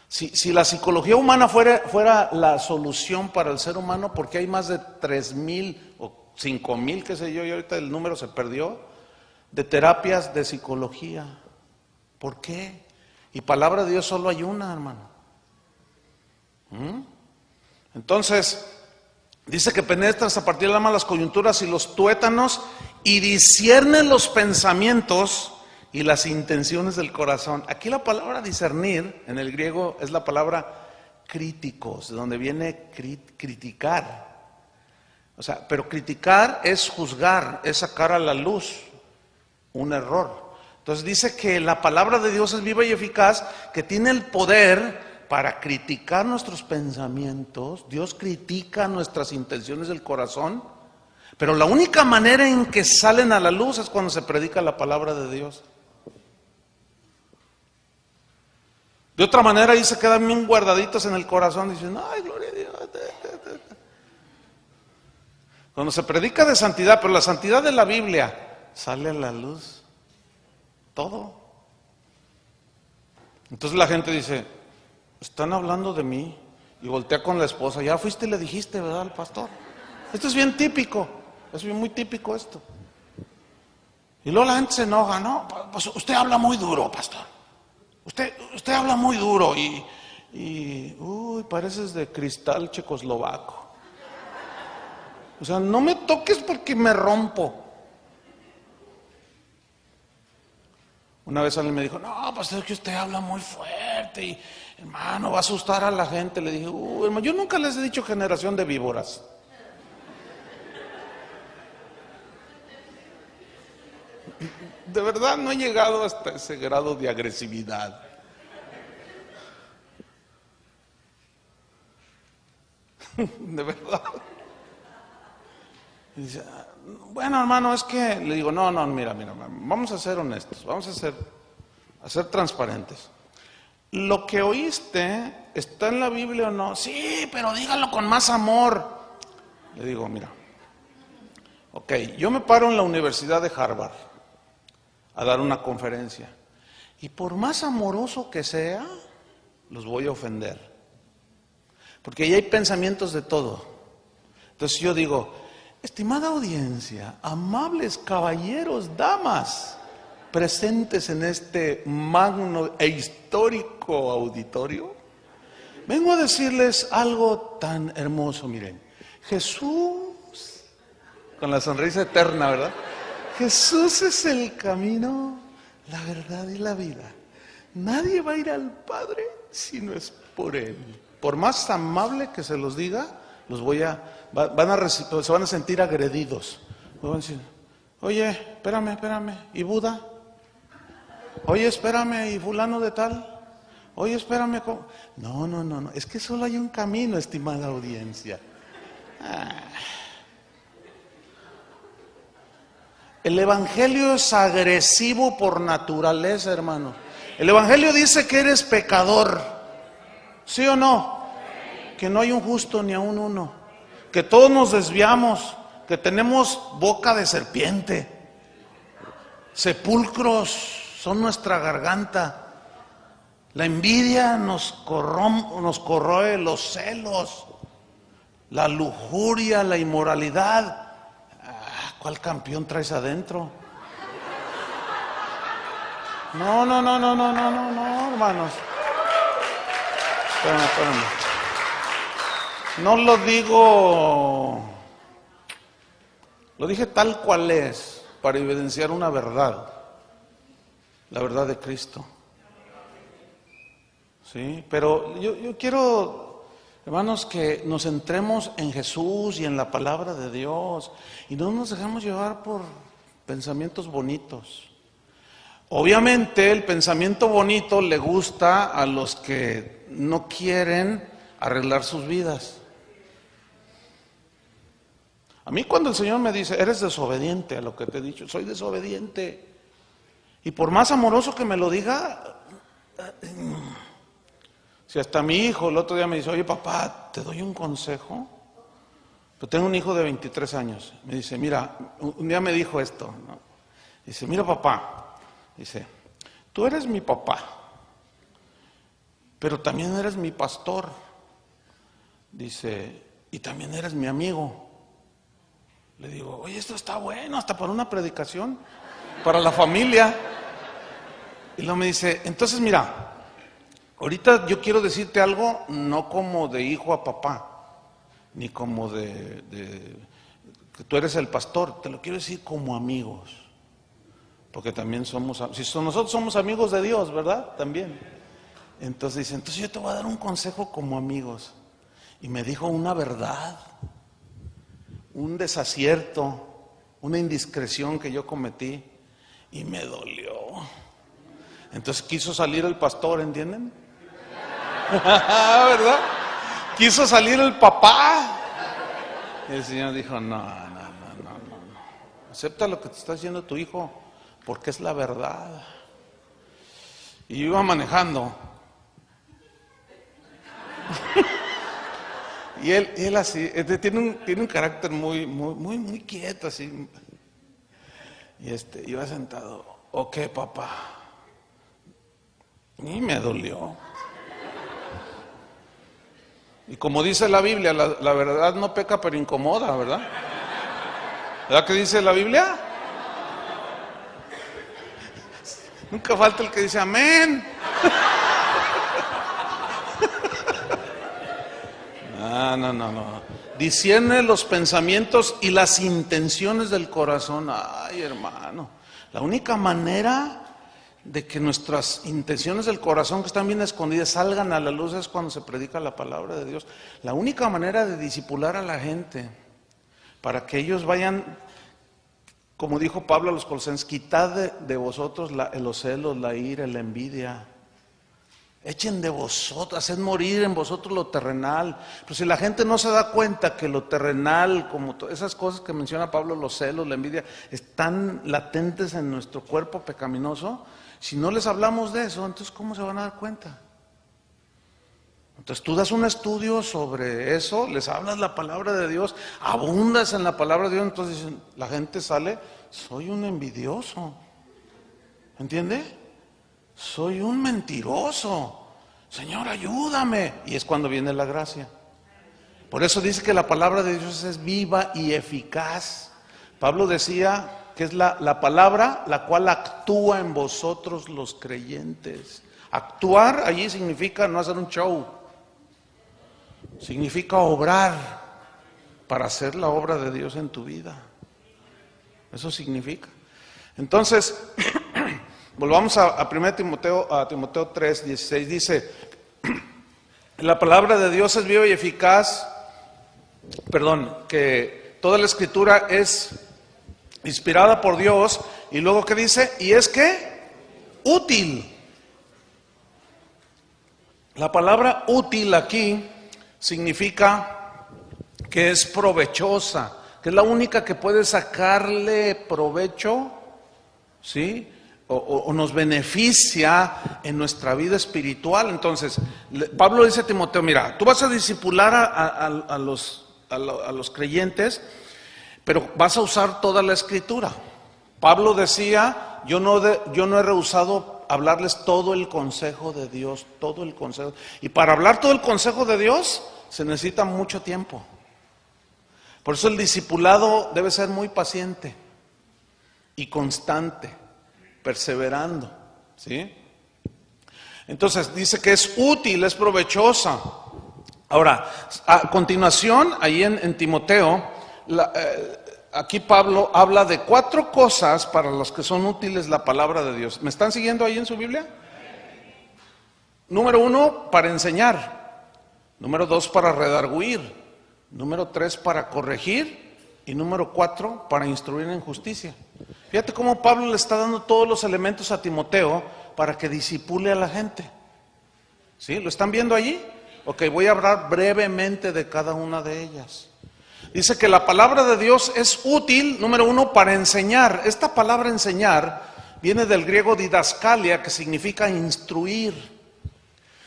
A: Si la psicología humana fuera la solución para el ser humano, porque hay más de 3,000 o 5,000, qué sé yo, y ahorita el número se perdió, de terapias de psicología. ¿Por qué? Y palabra de Dios solo hay una, hermano. Entonces, dice que penetra hasta partir del alma las coyunturas y los tuétanos y discierne los pensamientos y las intenciones del corazón. Aquí la palabra discernir en el griego es la palabra críticos, de donde viene criticar. O sea, pero criticar es juzgar, es sacar a la luz un error. Entonces dice que la palabra de Dios es viva y eficaz, que tiene el poder para criticar nuestros pensamientos. Dios critica nuestras intenciones del corazón, pero la única manera en que salen a la luz es cuando se predica la palabra de Dios. De otra manera ahí se quedan bien guardaditos en el corazón, dicen, ay, gloria a Dios. Cuando se predica de santidad, pero la santidad de la Biblia, sale a la luz todo. Entonces la gente dice, están hablando de mí, y voltea con la esposa, ya fuiste y le dijiste, ¿verdad, al pastor? Esto es bien típico, es muy típico esto. Y luego la gente se enoja, no, pues usted habla muy duro, pastor. Usted habla muy duro y pareces de cristal checoslovaco. O sea, no me toques porque me rompo. Una vez alguien me dijo, no, pastor, es que usted habla muy fuerte y, hermano, va a asustar a la gente. Le dije, hermano, yo nunca les he dicho generación de víboras. De verdad no he llegado hasta ese grado de agresividad. De verdad. Y dice, bueno, hermano, es que, le digo, no, mira, vamos a ser honestos, vamos a ser transparentes. Lo que oíste, ¿está en la Biblia o no? Sí, pero dígalo con más amor. Le digo, mira, ok, yo me paro en la Universidad de Harvard a dar una conferencia, y por más amoroso que sea, los voy a ofender, porque ahí hay pensamientos de todo. Entonces yo digo, estimada audiencia, amables caballeros, damas, presentes en este magno e histórico auditorio, vengo a decirles algo tan hermoso. Miren, Jesús, con la sonrisa eterna, ¿verdad? Jesús es el camino, la verdad y la vida. Nadie va a ir al Padre si no es por Él. Por más amable que se los diga, los se van a sentir agredidos. Van a decir, oye, espérame, ¿y Buda? Oye, espérame, ¿y fulano de tal? Oye, espérame, ¿cómo? No, es que solo hay un camino, estimada audiencia. El Evangelio es agresivo por naturaleza, hermano. El Evangelio dice que eres pecador, ¿sí o no? Que no hay un justo ni aun uno, que todos nos desviamos, que tenemos boca de serpiente, sepulcros son nuestra garganta, la envidia nos corroe, los celos, la lujuria, la inmoralidad. ¿Cuál campeón traes adentro? No, hermanos. Espérame. No lo digo, lo dije tal cual es, para evidenciar una verdad, la verdad de Cristo. Sí, pero yo quiero, hermanos, que nos centremos en Jesús y en la palabra de Dios y no nos dejemos llevar por pensamientos bonitos. Obviamente el pensamiento bonito le gusta a los que no quieren arreglar sus vidas. A mí cuando el Señor me dice, eres desobediente a lo que te he dicho, soy desobediente. Y por más amoroso que me lo diga, si hasta mi hijo el otro día me dice, oye papá, ¿te doy un consejo? Pero tengo un hijo de 23 años. Me dice, mira, un día me dijo esto, ¿no? Dice, mira papá, dice, tú eres mi papá, pero también eres mi pastor. Dice, y también eres mi amigo. Le digo, oye, esto está bueno, hasta para una predicación, para la familia. Y luego me dice, entonces mira, ahorita yo quiero decirte algo, no como de hijo a papá, ni como de que tú eres el pastor, te lo quiero decir como amigos. Porque también nosotros somos amigos de Dios, ¿verdad? También. Entonces dice, entonces yo te voy a dar un consejo como amigos. Y me dijo una verdad, un desacierto, una indiscreción que yo cometí y me dolió. Entonces quiso salir el pastor, ¿entienden? ¿Verdad? Quiso salir el papá. Y el Señor dijo, no. Acepta lo que te está diciendo tu hijo, porque es la verdad. Y yo iba manejando. Y él así, tiene un carácter muy quieto, así. Y iba sentado, ok papá. Y me dolió. Y como dice la Biblia, la verdad no peca pero incomoda, ¿verdad? ¿Verdad que dice la Biblia? Nunca falta el que dice amén. No. Discierne los pensamientos y las intenciones del corazón. Ay, hermano, la única manera de que nuestras intenciones del corazón, que están bien escondidas, salgan a la luz es cuando se predica la palabra de Dios. La única manera de disipular a la gente, para que ellos vayan, como dijo Pablo a los Colosenses, quitad de vosotros los celos, la ira, la envidia. Echen de vosotros, haced morir en vosotros lo terrenal. Pero si la gente no se da cuenta que lo terrenal, como esas cosas que menciona Pablo, los celos, la envidia, están latentes en nuestro cuerpo pecaminoso, si no les hablamos de eso, entonces ¿cómo se van a dar cuenta? Entonces tú das un estudio sobre eso, les hablas la palabra de Dios, abundas en la palabra de Dios, entonces la gente sale, soy un envidioso, ¿entiende? Soy un mentiroso, Señor ayúdame, y es cuando viene la gracia. Por eso dice que la palabra de Dios es viva y eficaz. Pablo decía que es la palabra la cual actúa en vosotros los creyentes. Actuar allí significa no hacer un show, significa obrar para hacer la obra de Dios en tu vida. Eso significa. Entonces, volvamos a 1 Timoteo, a Timoteo 3:16, dice, la palabra de Dios es viva y eficaz, que toda la escritura es inspirada por Dios, y luego ¿qué dice? Y es que útil. La palabra útil aquí significa que es provechosa, que es la única que puede sacarle provecho, ¿sí? O nos beneficia en nuestra vida espiritual. Entonces, Pablo dice a Timoteo, mira, tú vas a discipular a los creyentes, pero vas a usar toda la escritura. Pablo decía, yo no he rehusado hablarles todo el consejo de Dios, todo el consejo. Y para hablar todo el consejo de Dios se necesita mucho tiempo. Por eso el discipulado debe ser muy paciente y constante, perseverando, ¿sí? Entonces dice que es útil, es provechosa. Ahora, a continuación, ahí en Timoteo, aquí Pablo habla de 4 cosas para los que son útiles la palabra de Dios. ¿Me están siguiendo ahí en su Biblia? Número 1, para enseñar. Número 2, para redarguir. Número 3, para corregir. Y número 4, para instruir en justicia. Fíjate cómo Pablo le está dando todos los elementos a Timoteo para que discipule a la gente. ¿Sí? ¿Lo están viendo allí? Ok, voy a hablar brevemente de cada una de ellas. Dice que la palabra de Dios es útil, número 1, para enseñar. Esta palabra enseñar viene del griego didaskalia, que significa instruir.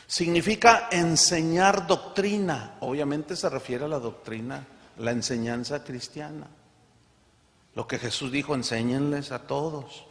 A: Significa enseñar doctrina. Obviamente se refiere a la doctrina, la enseñanza cristiana. Lo que Jesús dijo, enséñenles a todos.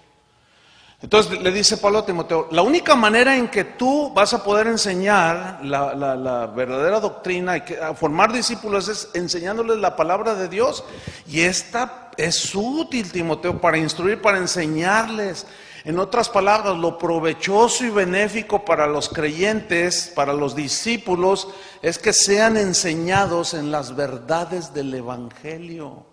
A: Entonces le dice Pablo a Timoteo, la única manera en que tú vas a poder enseñar la verdadera doctrina y a formar discípulos es enseñándoles la palabra de Dios. Y esta es útil, Timoteo, para instruir, para enseñarles. En otras palabras, lo provechoso y benéfico para los creyentes, para los discípulos, es que sean enseñados en las verdades del Evangelio.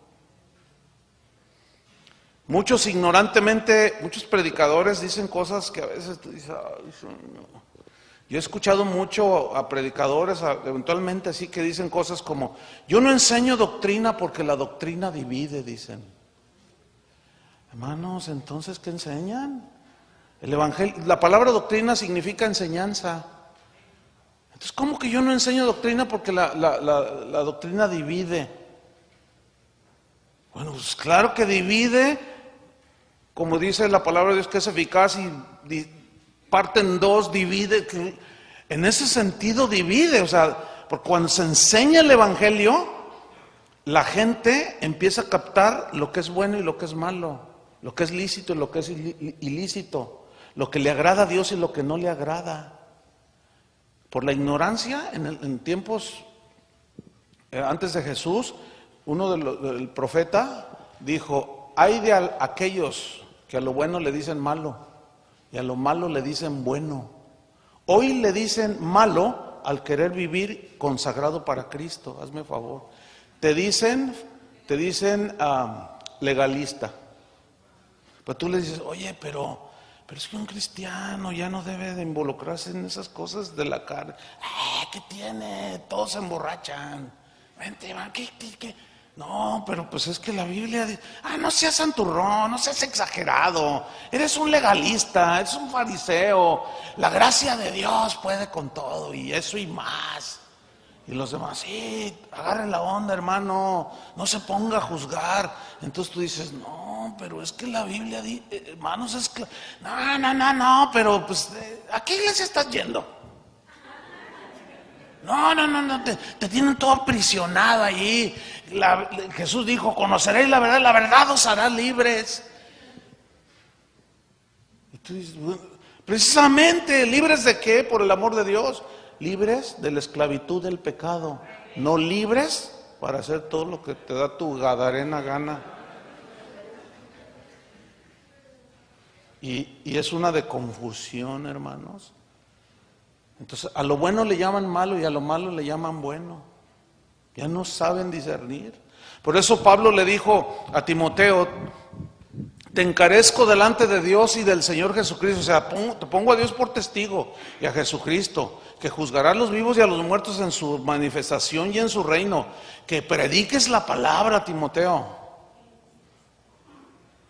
A: Muchos ignorantemente, muchos predicadores dicen cosas que a veces tú dices, ay, Señor. Yo he escuchado mucho a predicadores, eventualmente así, que dicen cosas como, yo no enseño doctrina porque la doctrina divide, dicen. Hermanos, entonces, ¿qué enseñan? El evangelio, la palabra doctrina significa enseñanza. Entonces, ¿cómo que yo no enseño doctrina porque la doctrina divide? Bueno, pues claro que divide, como dice la palabra de Dios que es eficaz y parte en dos, divide. En ese sentido divide, o sea, porque cuando se enseña el evangelio, la gente empieza a captar lo que es bueno y lo que es malo. Lo que es lícito y lo que es ilícito, lo que le agrada a Dios y lo que no le agrada. Por la ignorancia, en tiempos antes de Jesús, el profeta dijo, hay de aquellos que a lo bueno le dicen malo y a lo malo le dicen bueno. Hoy le dicen malo al querer vivir consagrado para Cristo, hazme favor. Te dicen legalista. Pero tú le dices, oye, pero es que un cristiano ya no debe de involucrarse en esas cosas de la carne. ¿Qué tiene? Todos se emborrachan. Vente, ¿qué? No, pero pues es que la Biblia dice, no seas santurrón, no seas exagerado. Eres un legalista, eres un fariseo. La gracia de Dios puede con todo y eso y más. Y los demás, sí, agarren la onda, hermano, no se ponga a juzgar. Entonces tú dices, no, pero es que la Biblia dice, hermanos, es que... No, pero pues, ¿a qué iglesia estás yendo? No, te tienen todo aprisionado ahí. Jesús dijo, conoceréis la verdad os hará libres. Y tú dices, bueno, precisamente, ¿libres de qué? Por el amor de Dios. Libres de la esclavitud del pecado, no libres para hacer todo lo que te da tu gadarena gana. Y es una de confusión, hermanos. Entonces, a lo bueno le llaman malo y a lo malo le llaman bueno. Ya no saben discernir. Por eso Pablo le dijo a Timoteo, te encarezco delante de Dios y del Señor Jesucristo, o sea, te pongo a Dios por testigo y a Jesucristo, que juzgará a los vivos y a los muertos en su manifestación y en su reino, que prediques la palabra, Timoteo.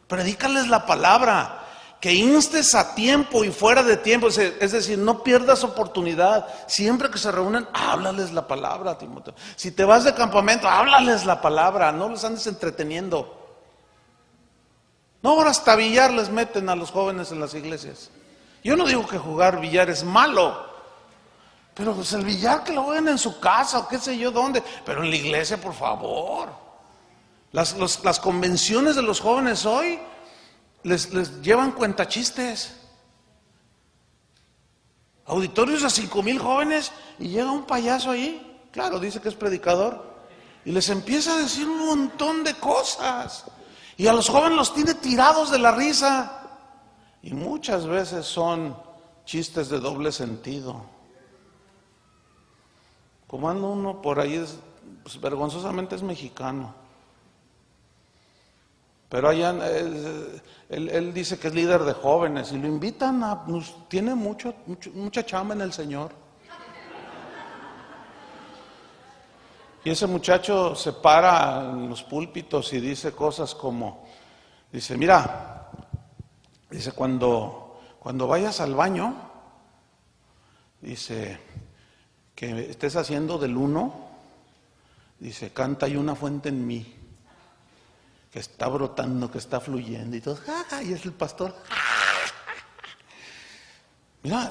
A: Predícales la palabra, que instes a tiempo y fuera de tiempo, es decir, no pierdas oportunidad. Siempre que se reúnen, háblales la palabra, Timoteo. Si te vas de campamento, háblales la palabra, no los andes entreteniendo. No, ahora hasta billar les meten a los jóvenes en las iglesias. Yo no digo que jugar billar es malo, pero pues el billar que lo jueguen en su casa o qué sé yo dónde, pero en la iglesia, por favor. Las convenciones de los jóvenes hoy les llevan cuentachistes. Auditorios a 5,000 jóvenes y llega un payaso ahí, claro, dice que es predicador, y les empieza a decir un montón de cosas. Y a los jóvenes los tiene tirados de la risa. Y muchas veces son chistes de doble sentido. Como anda uno por ahí, pues, vergonzosamente es mexicano. Pero allá, él dice que es líder de jóvenes y lo invitan tiene mucha chamba en el Señor. Y ese muchacho se para en los púlpitos y dice cosas como, dice, mira, dice, cuando vayas al baño, dice, que estés haciendo del 1, dice, canta hay una fuente en mí, que está brotando, que está fluyendo, y todo, y es el pastor. Mira,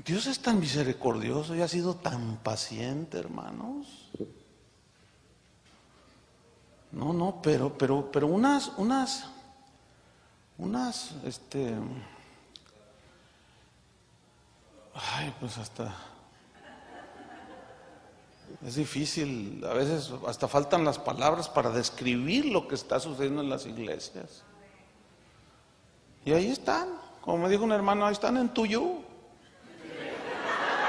A: Dios es tan misericordioso y ha sido tan paciente, hermanos. No, pero unas, pues hasta, es difícil, a veces hasta faltan las palabras para describir lo que está sucediendo en las iglesias. Y ahí están, como me dijo un hermano, ahí están en Tuyú.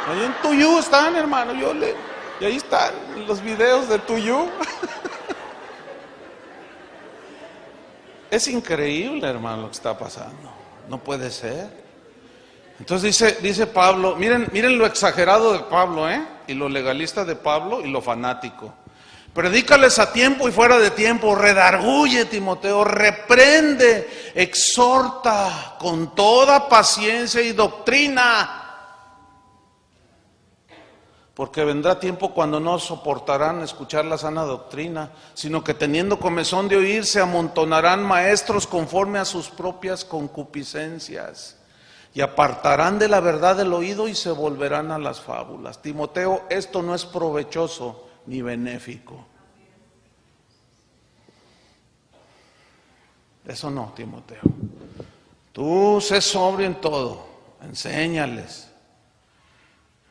A: Ahí en Tuyú están, hermano, y ahí están los videos de Tuyú. Es increíble, hermano, lo que está pasando. No puede ser. Entonces dice Pablo, miren lo exagerado de Pablo, y lo legalista de Pablo y lo fanático. Predícales a tiempo y fuera de tiempo, redarguye, Timoteo, reprende, exhorta con toda paciencia y doctrina. Porque vendrá tiempo cuando no soportarán escuchar la sana doctrina, sino que teniendo comezón de oír, se amontonarán maestros conforme a sus propias concupiscencias, y apartarán de la verdad el oído y se volverán a las fábulas. Timoteo, esto no es provechoso ni benéfico. Eso no, Timoteo. Tú sé sobrio en todo, enséñales.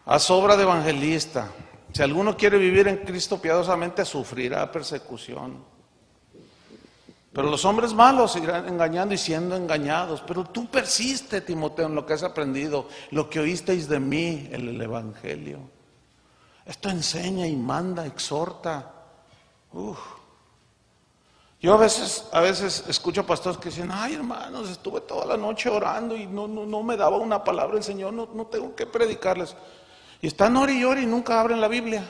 A: Haz obra de evangelista. Si alguno quiere vivir en Cristo piadosamente, sufrirá persecución. Pero los hombres malos irán engañando y siendo engañados. Pero tú persiste, Timoteo, en lo que has aprendido, lo que oísteis de mí, el evangelio. Esto enseña y manda, exhorta. Yo a veces escucho pastores que dicen, ay, hermanos, estuve toda la noche orando y no me daba una palabra el Señor, no tengo que predicarles. Y están ora y nunca abren la Biblia.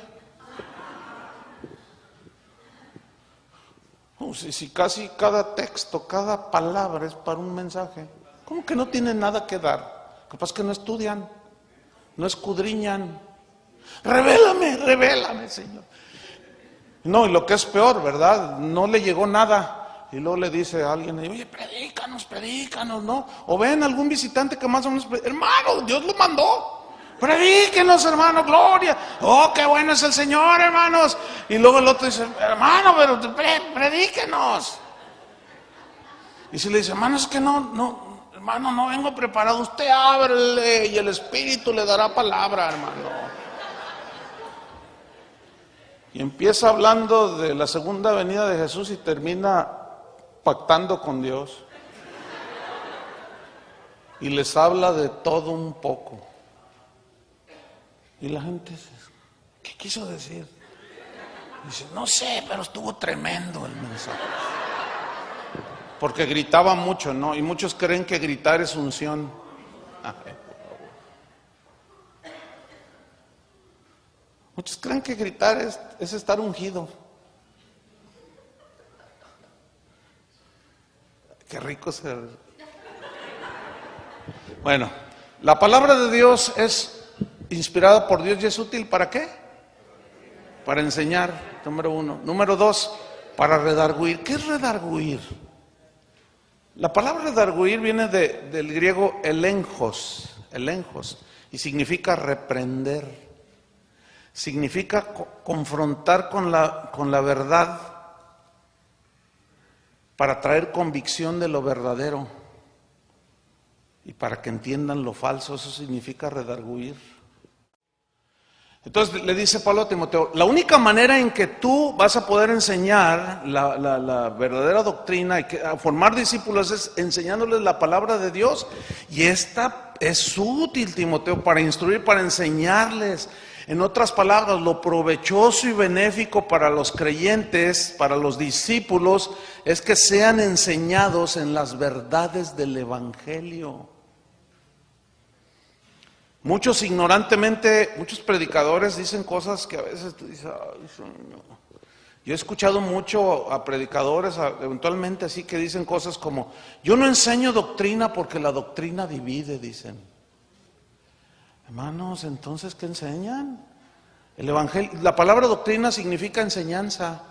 A: Si casi cada texto, cada palabra es para un mensaje, ¿cómo que no tienen nada que dar? Capaz que no estudian, no escudriñan. Revélame, Señor. No, y lo que es peor, ¿verdad? No le llegó nada. Y luego le dice a alguien, oye, predícanos, ¿no? O ven algún visitante que más o menos, hermano, Dios lo mandó. Predíquenos, hermano, gloria. Oh, qué bueno es el Señor, hermanos. Y luego el otro dice, hermano, pero predíquenos. Y si le dice, hermano, es que hermano, no vengo preparado. Usted ábrele y el Espíritu le dará palabra, hermano. Y empieza hablando de la segunda venida de Jesús y termina pactando con Dios. Y les habla de todo un poco. Y la gente dice, ¿qué quiso decir? Dice, no sé, pero estuvo tremendo el mensaje. Porque gritaba mucho, ¿no? Y muchos creen que gritar es unción. Muchos creen que gritar es estar ungido. Qué rico ser. Bueno, la palabra de Dios es inspirada por Dios y es útil ¿para qué? Para enseñar, número 1. Número 2, para redarguir. ¿Qué es redarguir? La palabra redarguir viene del griego elenjos, y significa reprender. Significa confrontar con la verdad para traer convicción de lo verdadero y para que entiendan lo falso. Eso significa redarguir. Entonces le dice Pablo a Timoteo, la única manera en que tú vas a poder enseñar la verdadera doctrina y a formar discípulos es enseñándoles la palabra de Dios. Y esta es útil, Timoteo, para instruir, para enseñarles En otras palabras, lo provechoso y benéfico para los creyentes, para los discípulos, es que sean enseñados en las verdades del Evangelio. Muchos ignorantemente, muchos predicadores dicen cosas que a veces tú dices, ay, Señor. Yo he escuchado mucho a predicadores, eventualmente así, que dicen cosas como, yo no enseño doctrina porque la doctrina divide, dicen. Hermanos, entonces, ¿qué enseñan? El evangelio, la palabra doctrina significa enseñanza.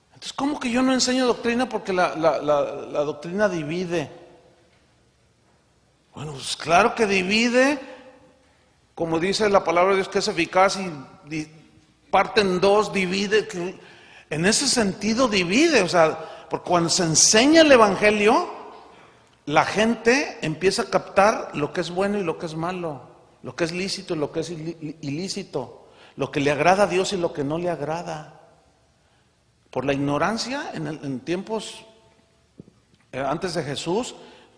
A: Entonces, ¿cómo que yo no enseño doctrina porque la doctrina divide? Bueno, pues claro que divide, como dice la palabra de Dios, que es eficaz y parte en dos, divide. En ese sentido divide, o sea, porque cuando se enseña el evangelio, la gente empieza a captar lo que es bueno y lo que es malo, lo que es lícito y lo que es ilícito, lo que le agrada a Dios y lo que no le agrada. Por la ignorancia, en tiempos antes de Jesús,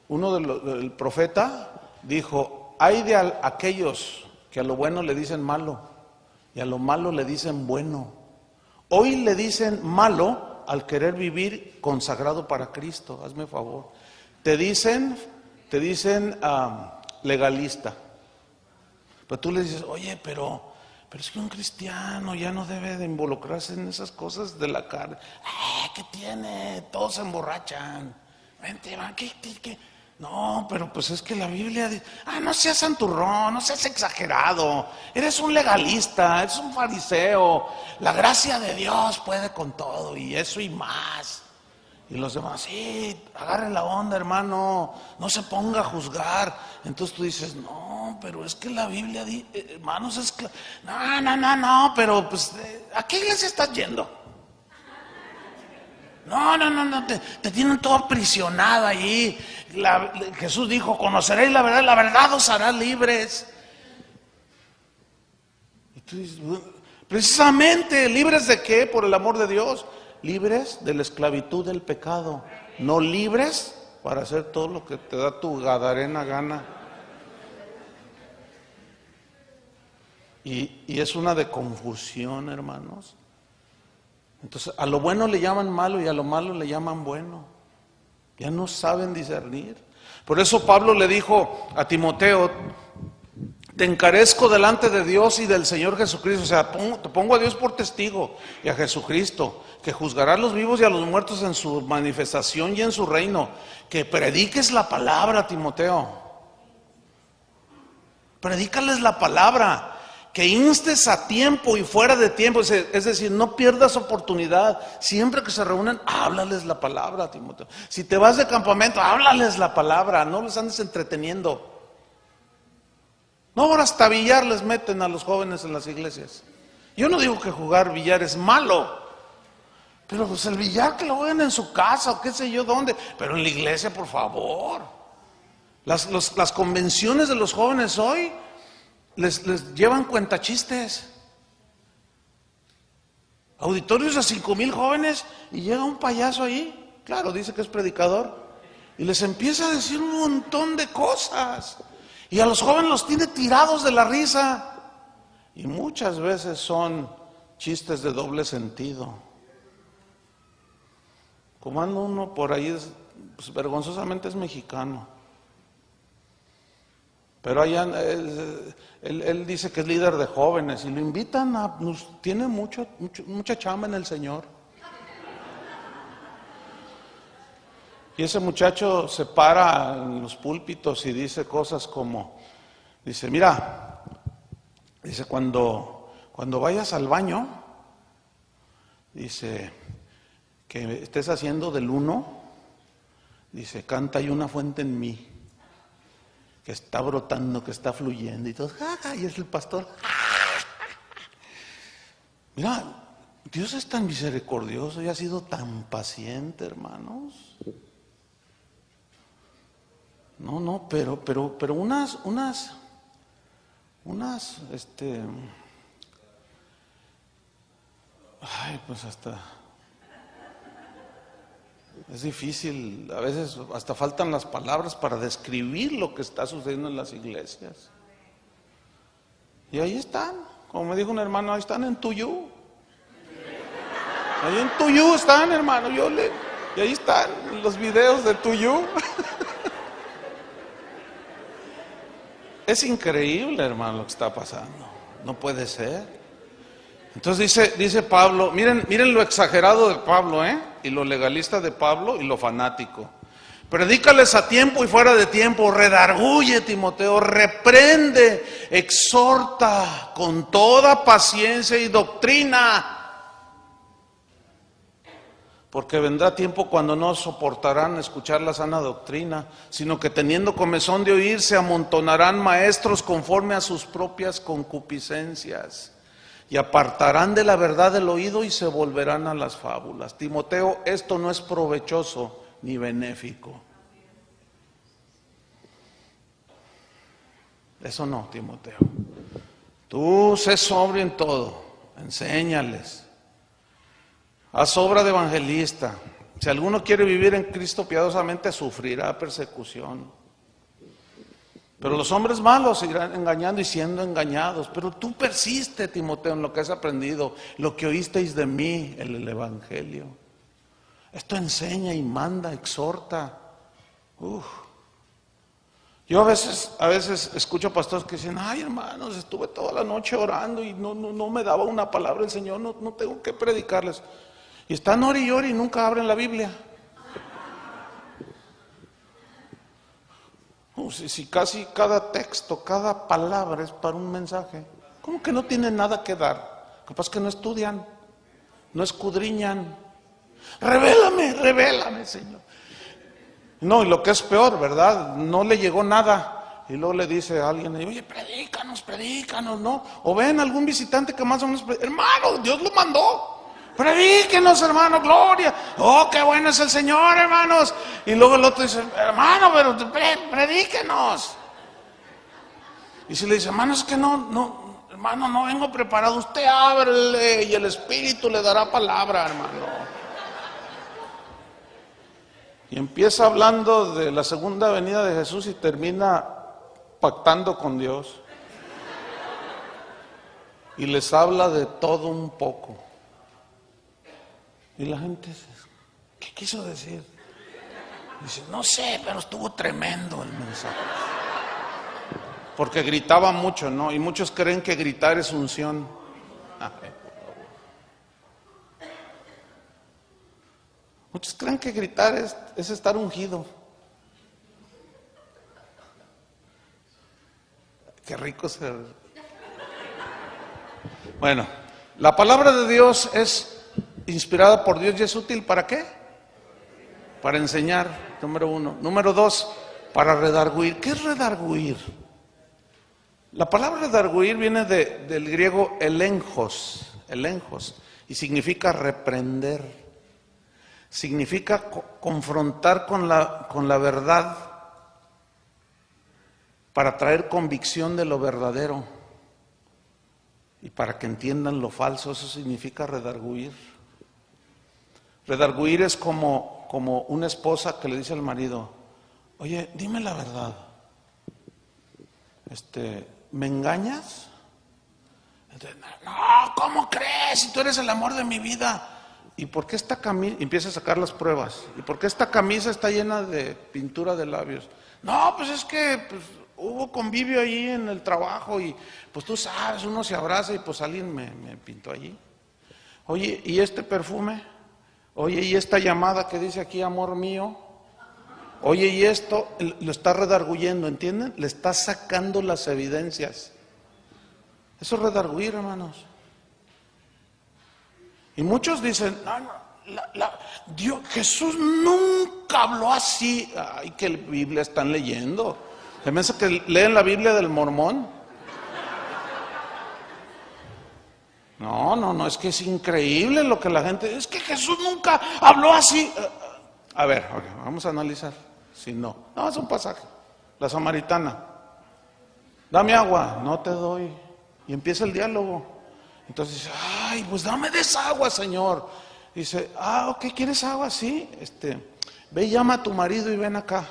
A: el profeta dijo, hay de aquellos que a lo bueno le dicen malo y a lo malo le dicen bueno. Hoy le dicen malo al querer vivir consagrado para Cristo, hazme favor. Te dicen legalista. Pero tú le dices, oye, pero es que un cristiano ya no debe de involucrarse en esas cosas de la carne. ¿Qué tiene? Todos se emborrachan. Vente, va, ¿qué? No, pero pues es que la Biblia dice, no seas santurrón, no seas exagerado. Eres un legalista, eres un fariseo. La gracia de Dios puede con todo y eso y más. Y los demás, sí, agarre la onda, hermano, no se ponga a juzgar. Entonces tú dices, no, pero es que la Biblia dice, hermanos, es claro. No, pero pues, ¿a qué iglesia estás yendo? No, te tienen todo aprisionado ahí. Jesús dijo, conoceréis la verdad os hará libres. Y tú dices, precisamente, ¿libres de qué? Por el amor de Dios. Libres de la esclavitud del pecado, no libres para hacer todo lo que te da tu gadarena gana. Y es una de confusión, hermanos. Entonces, a lo bueno le llaman malo y a lo malo le llaman bueno. Ya no saben discernir. Por eso Pablo le dijo a Timoteo, te encarezco delante de Dios y del Señor Jesucristo. O sea, te pongo a Dios por testigo y a Jesucristo, que juzgará a los vivos y a los muertos en su manifestación y en su reino. Que prediques la palabra, Timoteo. Predícales la palabra. Que instes a tiempo y fuera de tiempo. Es decir, no pierdas oportunidad. Siempre que se reúnen, háblales la palabra, Timoteo. Si te vas de campamento, háblales la palabra. No los andes entreteniendo. No, ahora hasta billar les meten a los jóvenes en las iglesias. Yo no digo que jugar billar es malo, pero pues el billar que lo jueguen en su casa o qué sé yo dónde, pero en la iglesia, por favor. Las convenciones de los jóvenes hoy les llevan cuentachistes. Auditorios de 5,000 jóvenes y llega un payaso ahí, claro, dice que es predicador, y les empieza a decir un montón de cosas. Y a los jóvenes los tiene tirados de la risa. Y muchas veces son chistes de doble sentido. Como anda uno por ahí, pues, vergonzosamente es mexicano. Pero allá, él dice que es líder de jóvenes y lo invitan tiene mucha chamba en el Señor. Y ese muchacho se para en los púlpitos y dice cosas como, dice, mira, dice, cuando vayas al baño, dice, que estés haciendo del 1, dice, canta hay una fuente en mí, que está brotando, que está fluyendo, y todo, y es el pastor. Mira, Dios es tan misericordioso y ha sido tan paciente, hermanos. No, pero unas, pues hasta, es difícil, a veces hasta faltan las palabras para describir lo que está sucediendo en las iglesias. Y ahí están, Como me dijo un hermano, ahí están en Tuyú. Ahí en Tuyú están, hermano. Y ahí están los videos de Tuyú. Es increíble, hermano, lo que está pasando. No puede ser. Entonces dice Pablo, miren lo exagerado de Pablo, y lo legalista de Pablo y lo fanático. Predícales a tiempo y fuera de tiempo, redarguye, Timoteo, reprende, exhorta con toda paciencia y doctrina. Porque vendrá tiempo cuando no soportarán escuchar la sana doctrina, sino que teniendo comezón de oír, se amontonarán maestros conforme a sus propias concupiscencias, y apartarán de la verdad el oído y se volverán a las fábulas. Timoteo, esto no es provechoso ni benéfico. Eso no, Timoteo. Tú sé sobrio en todo, enséñales. Haz obra de evangelista. Si alguno quiere vivir en Cristo piadosamente, sufrirá persecución. Pero los hombres malos irán engañando y siendo engañados. Pero tú persiste, Timoteo, en lo que has aprendido, lo que oísteis de mí, el evangelio. Esto enseña y manda, exhorta. Yo a veces escucho pastores que dicen, ay, hermanos, estuve toda la noche orando y no me daba una palabra el Señor, no tengo que predicarles. Y están ori y ori y nunca abren la Biblia. Si casi cada texto, cada palabra es para un mensaje. ¿Cómo que no tienen nada que dar? Capaz que no estudian, no escudriñan. Revélame, Señor. No, y lo que es peor, ¿verdad? No le llegó nada. Y luego le dice a alguien, oye, predícanos, ¿no? O ven algún visitante que más o menos, hermano, Dios lo mandó. Predíquenos, hermano, gloria. Oh, qué bueno es el Señor, hermanos. Y luego el otro dice, hermano, pero predíquenos. Y si le dice, hermano, es que hermano, no vengo preparado. Usted ábrele y el Espíritu le dará palabra, hermano. Y empieza hablando de la segunda venida de Jesús y termina pactando con Dios. Y les habla de todo un poco. Y la gente dice, ¿qué quiso decir? Dice, no sé, pero estuvo tremendo el mensaje. Porque gritaba mucho, ¿no? Y muchos creen que gritar es unción. Muchos creen que gritar es estar ungido. Qué rico ser. Bueno, la palabra de Dios es inspirada por Dios y es útil ¿para qué? Para enseñar, número 1. Número 2, para redarguir. ¿Qué es redarguir? La palabra redarguir viene del griego elenjos, y significa reprender. Significa confrontar con la verdad para traer convicción de lo verdadero y para que entiendan lo falso. Eso significa redarguir. Redarguir es como una esposa que le dice al marido, oye, dime la verdad, ¿me engañas? Entonces, no, ¿cómo crees? Si tú eres el amor de mi vida. ¿Y por qué esta camisa? Empieza a sacar las pruebas. ¿Y por qué esta camisa está llena de pintura de labios? No, pues es que hubo convivio allí en el trabajo y pues tú sabes, uno se abraza y pues alguien me pintó allí. Oye, ¿y este perfume? Oye, ¿y esta llamada que dice aquí, amor mío? Oye, ¿y esto? Lo está redarguyendo, ¿entienden? Le está sacando las evidencias. Eso es redarguir, hermanos. Y muchos dicen, Jesús nunca habló así. Ay, que la Biblia están leyendo. ¿Se me hace que leen la Biblia del mormón? No, es que es increíble lo que la gente... Es que Jesús nunca habló así. A ver, vamos a analizar. Si no, es un pasaje. La samaritana. Dame agua, no te doy. Y empieza el diálogo. Entonces dice, ay, pues dame de esa agua, Señor. Dice, ok, ¿quieres agua? Sí. Ve y llama a tu marido y ven acá.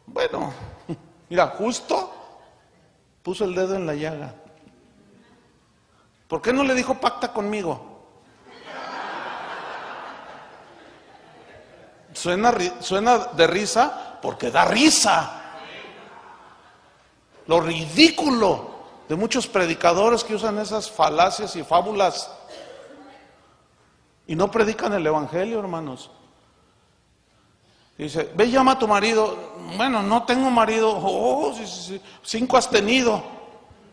A: Bueno, mira, justo puso el dedo en la llaga. ¿Por qué no le dijo pacta conmigo? Suena de risa porque da risa. Lo ridículo de muchos predicadores que usan esas falacias y fábulas y no predican el evangelio, hermanos. Dice, ve, llama a tu marido. Bueno, no tengo marido. Oh, sí. 5 has tenido.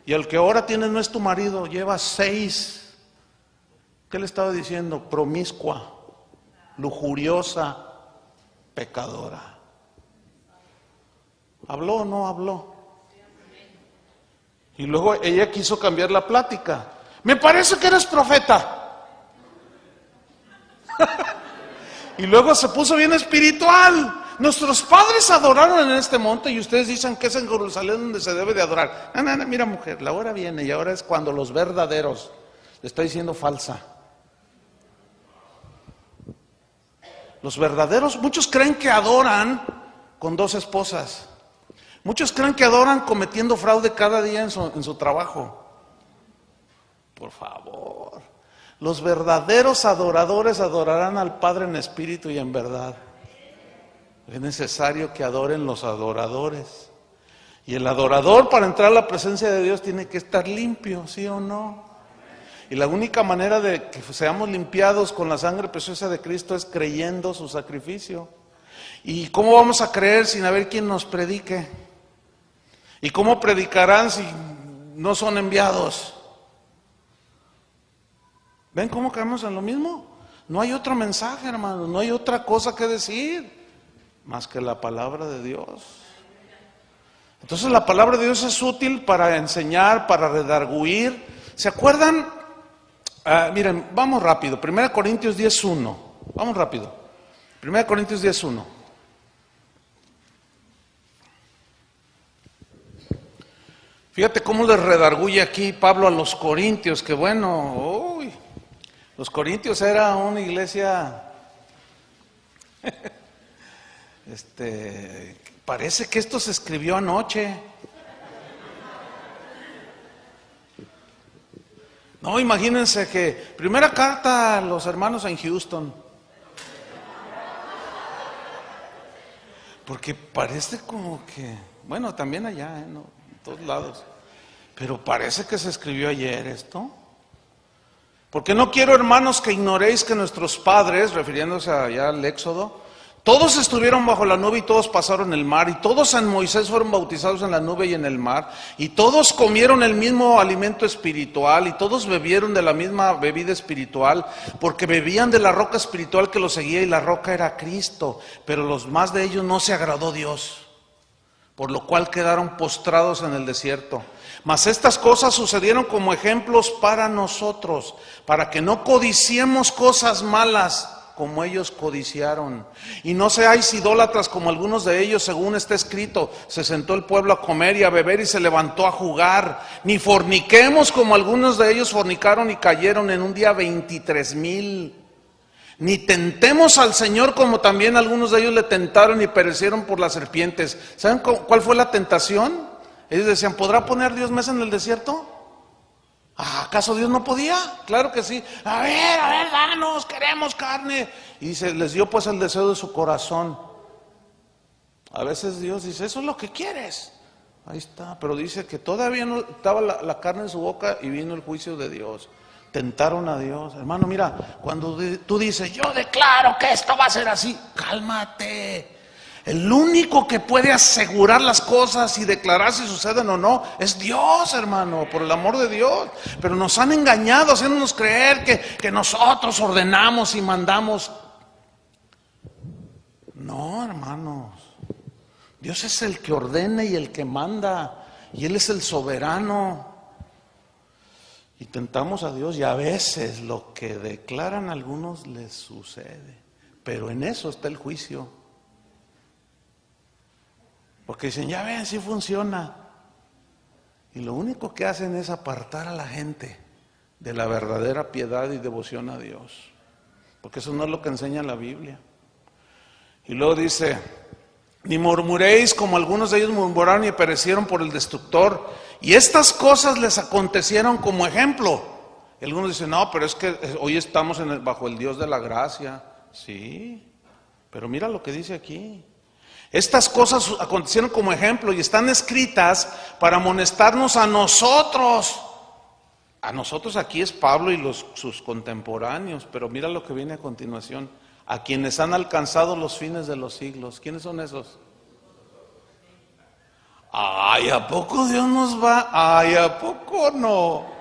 A: Y el que ahora tienes no es tu marido, lleva 6. ¿Qué le estaba diciendo? Promiscua, lujuriosa, pecadora. ¿Habló o no habló? Y luego ella quiso cambiar la plática. Me parece que eres profeta. Y luego se puso bien espiritual. Nuestros padres adoraron en este monte y ustedes dicen que es en Jerusalén donde se debe de adorar. No, mira mujer, la hora viene y ahora es cuando los verdaderos, le estoy diciendo falsa. Los verdaderos, muchos creen que adoran con 2 esposas. Muchos creen que adoran cometiendo fraude cada día en su trabajo. Por favor. Los verdaderos adoradores adorarán al Padre en espíritu y en verdad. Es necesario que adoren los adoradores. Y el adorador, para entrar a la presencia de Dios, tiene que estar limpio, ¿sí o no? Y la única manera de que seamos limpiados con la sangre preciosa de Cristo es creyendo su sacrificio. ¿Y cómo vamos a creer sin haber quien nos predique? ¿Y cómo predicarán si no son enviados? ¿Ven cómo caemos en lo mismo? No hay otro mensaje, hermanos, no hay otra cosa que decir más que la palabra de Dios. Entonces la palabra de Dios es útil para enseñar, para redarguir. ¿Se acuerdan? Miren, vamos rápido. 1 Corintios 10:1. Vamos rápido. 1 Corintios 10:1. Fíjate cómo les redarguye aquí Pablo a los corintios, que bueno, los corintios era una iglesia, parece que esto se escribió anoche. No, imagínense que, primera carta a los hermanos en Houston. Porque parece como que, bueno, también allá, ¿no? En todos lados. Pero parece que se escribió ayer esto. Porque no quiero, hermanos, que ignoréis que nuestros padres, refiriéndose allá al Éxodo, todos estuvieron bajo la nube y todos pasaron el mar, y todos en Moisés fueron bautizados en la nube y en el mar, y todos comieron el mismo alimento espiritual, y todos bebieron de la misma bebida espiritual, porque bebían de la roca espiritual que los seguía, y la roca era Cristo, pero los más de ellos no se agradó Dios, por lo cual quedaron postrados en el desierto. Mas estas cosas sucedieron como ejemplos para nosotros, para que no codiciemos cosas malas como ellos codiciaron. Y no seáis idólatras como algunos de ellos, según está escrito, se sentó el pueblo a comer y a beber y se levantó a jugar. Ni forniquemos como algunos de ellos fornicaron y cayeron en un día 23,000. Ni tentemos al Señor como también algunos de ellos le tentaron y perecieron por las serpientes. ¿Saben cuál fue la tentación? Ellos decían, ¿podrá poner Dios mesa en el desierto? ¿Acaso Dios no podía? Claro que sí. A ver, danos, queremos carne. Y dice, les dio pues el deseo de su corazón. A veces Dios dice, eso es lo que quieres. Ahí está, pero dice que todavía no estaba la carne en su boca y vino el juicio de Dios. Tentaron a Dios. Hermano, mira, cuando tú dices, yo declaro que esto va a ser así, cálmate. El único que puede asegurar las cosas y declarar si suceden o no es Dios, hermano, por el amor de Dios. Pero nos han engañado haciéndonos creer que nosotros ordenamos y mandamos. No, hermanos. Dios es el que ordena y el que manda. Y Él es el soberano. Y tentamos a Dios y a veces lo que declaran algunos les sucede. Pero en eso está el juicio. Porque dicen, ya ven, sí funciona. Y lo único que hacen es apartar a la gente de la verdadera piedad y devoción a Dios. Porque eso no es lo que enseña la Biblia. Y luego dice, ni murmuréis como algunos de ellos murmuraron y perecieron por el destructor. Y estas cosas les acontecieron como ejemplo. Y algunos dicen, no, pero es que hoy estamos bajo el Dios de la gracia. Sí, pero mira lo que dice aquí. Estas cosas acontecieron como ejemplo y están escritas para amonestarnos a nosotros. A nosotros aquí es Pablo y sus contemporáneos, pero mira lo que viene a continuación. A quienes han alcanzado los fines de los siglos. ¿Quiénes son esos? Ay, ¿a poco Dios nos va? Ay, ¿a poco no?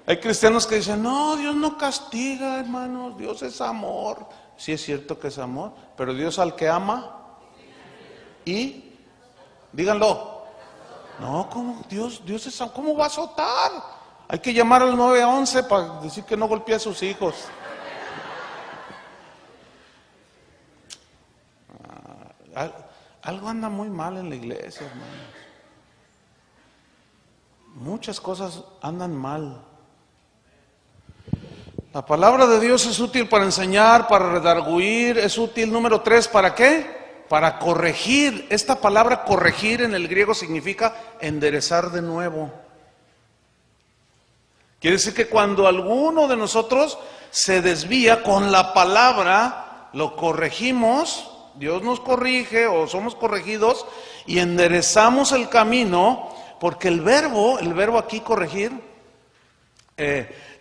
A: Hay cristianos que dicen, no, Dios no castiga, hermanos, Dios es amor. Sí es cierto que es amor, pero Dios al que ama, y, díganlo, no, ¿cómo? Dios es amor, ¿cómo va a azotar? Hay que llamar al 911 para decir que no golpea a sus hijos. Algo anda muy mal en la iglesia, hermanos. Muchas cosas andan mal. La palabra de Dios es útil para enseñar, para redarguir, es útil, número 3, ¿para qué? Para corregir. Esta palabra corregir en el griego significa enderezar de nuevo. Quiere decir que cuando alguno de nosotros se desvía con la palabra, lo corregimos, Dios nos corrige o somos corregidos y enderezamos el camino, porque el verbo aquí corregir,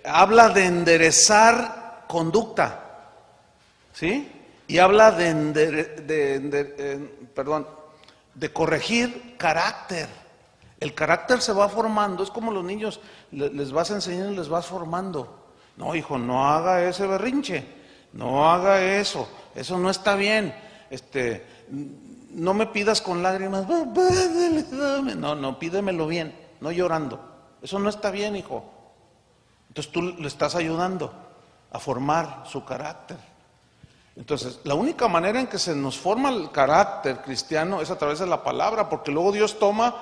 A: habla de enderezar conducta, ¿sí? Y habla de corregir carácter. El carácter se va formando, es como los niños, les vas enseñando y les vas formando. No, hijo, no haga ese berrinche, no haga eso no está bien. No me pidas con lágrimas, no, pídemelo bien, no llorando. Eso no está bien, hijo. Entonces tú le estás ayudando a formar su carácter. Entonces, la única manera en que se nos forma el carácter cristiano es a través de la palabra, porque luego Dios toma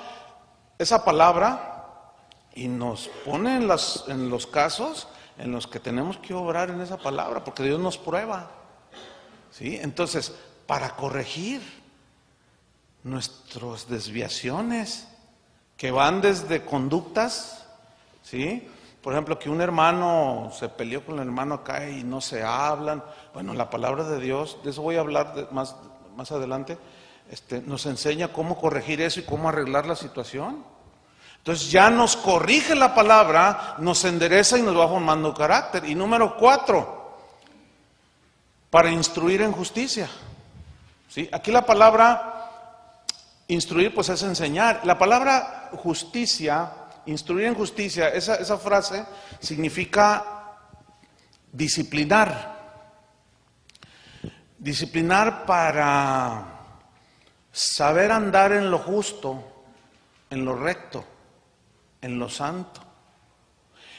A: esa palabra y nos pone en los casos en los que tenemos que obrar en esa palabra, porque Dios nos prueba, ¿sí? Entonces, para corregir nuestras desviaciones que van desde conductas, ¿sí? Por ejemplo, que un hermano se peleó con el hermano acá y no se hablan. Bueno, la palabra de Dios, de eso voy a hablar más adelante, nos enseña cómo corregir eso y cómo arreglar la situación. Entonces ya nos corrige la palabra, nos endereza y nos va formando carácter. Y número 4, para instruir en justicia. ¿Sí? Aquí la palabra instruir pues es enseñar. La palabra justicia, instruir en justicia, esa frase significa disciplinar. Disciplinar para saber andar en lo justo, en lo recto, en lo santo.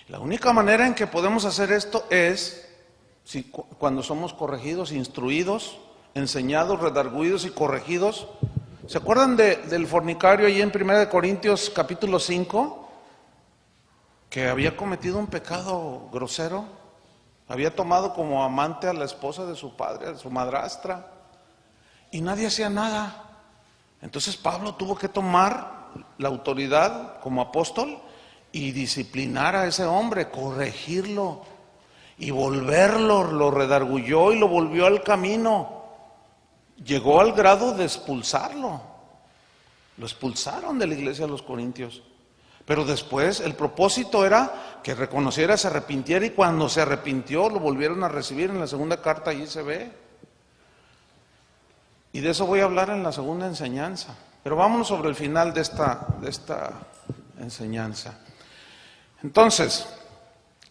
A: La única manera en que podemos hacer esto es cuando somos corregidos, instruidos, enseñados, redarguidos y corregidos. ¿Se acuerdan del fornicario allí en 1 Corintios capítulo 5? Que había cometido un pecado grosero, había tomado como amante a la esposa de su padre, a su madrastra, y nadie hacía nada. Entonces Pablo tuvo que tomar la autoridad como apóstol y disciplinar a ese hombre, corregirlo y volverlo, lo redarguyó y lo volvió al camino. Llegó al grado de expulsarlo. Lo expulsaron de la iglesia de los Corintios. Pero después el propósito era que reconociera, se arrepintiera, y cuando se arrepintió lo volvieron a recibir. En la segunda carta allí se ve. Y de eso voy a hablar en la segunda enseñanza. Pero vámonos sobre el final de esta enseñanza. Entonces,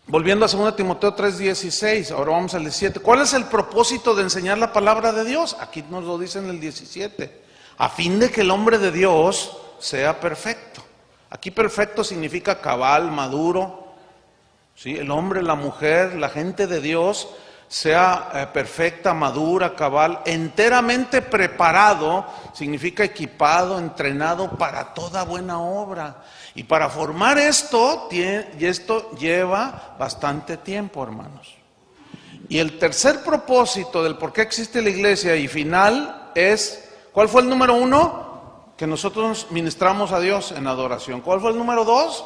A: volviendo a 2 Timoteo 3:16, ahora vamos al 17. ¿Cuál es el propósito de enseñar la palabra de Dios? Aquí nos lo dice en el 17. A fin de que el hombre de Dios sea perfecto. Aquí perfecto significa cabal, maduro. ¿Sí? El hombre, la mujer, la gente de Dios sea perfecta, madura, cabal, enteramente preparado, significa equipado, entrenado para toda buena obra. Y para formar esto lleva bastante tiempo, hermanos. Y el tercer propósito del por qué existe la iglesia y final es, ¿cuál fue el número 1? Que nosotros ministramos a Dios en adoración. ¿Cuál fue el número 2?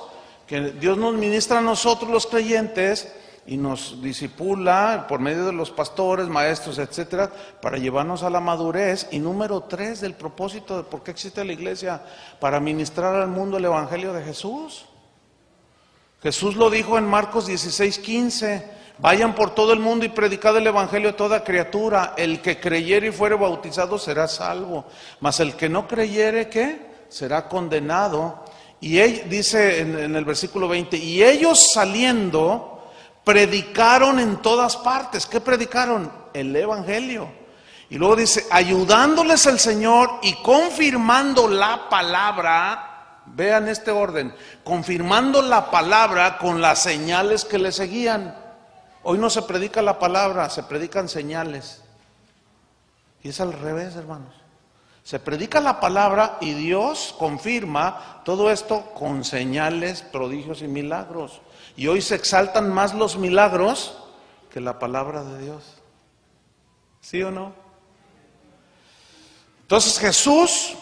A: que Dios nos ministra a nosotros los creyentes y nos disipula por medio de los pastores, maestros, etcétera, para llevarnos a la madurez. Y número 3 del propósito de por qué existe la iglesia, para ministrar al mundo el evangelio de Jesús. Jesús lo dijo en Marcos 16:15: vayan por todo el mundo y predicad el evangelio a toda criatura. El que creyere y fuere bautizado será salvo, mas el que no creyere, ¿qué? Será condenado. Y él dice en el versículo 20: y ellos saliendo predicaron en todas partes. ¿Qué predicaron? El evangelio. Y luego dice: ayudándoles el Señor y confirmando la palabra. Vean este orden: confirmando la palabra con las señales que le seguían. Hoy no se predica la palabra, se predican señales. Y es al revés, hermanos. Se predica la palabra y Dios confirma todo esto con señales, prodigios y milagros. Y hoy se exaltan más los milagros que la palabra de Dios. ¿Sí o no? Entonces Jesús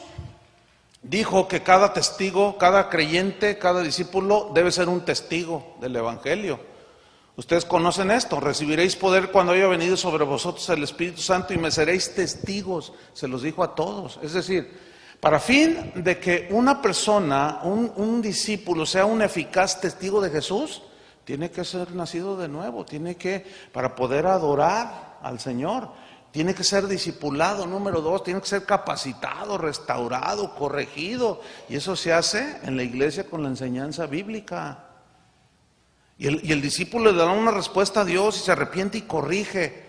A: dijo que cada testigo, cada creyente, cada discípulo debe ser un testigo del evangelio. Ustedes conocen esto: recibiréis poder cuando haya venido sobre vosotros el Espíritu Santo y me seréis testigos. Se los dijo a todos. Es decir, para fin de que una persona, un discípulo, sea un eficaz testigo de Jesús, tiene que ser nacido de nuevo, para poder adorar al Señor, tiene que ser discipulado. Número 2, tiene que ser capacitado, restaurado, corregido. Y eso se hace en la iglesia con la enseñanza bíblica. Y el discípulo le da una respuesta a Dios y se arrepiente y corrige.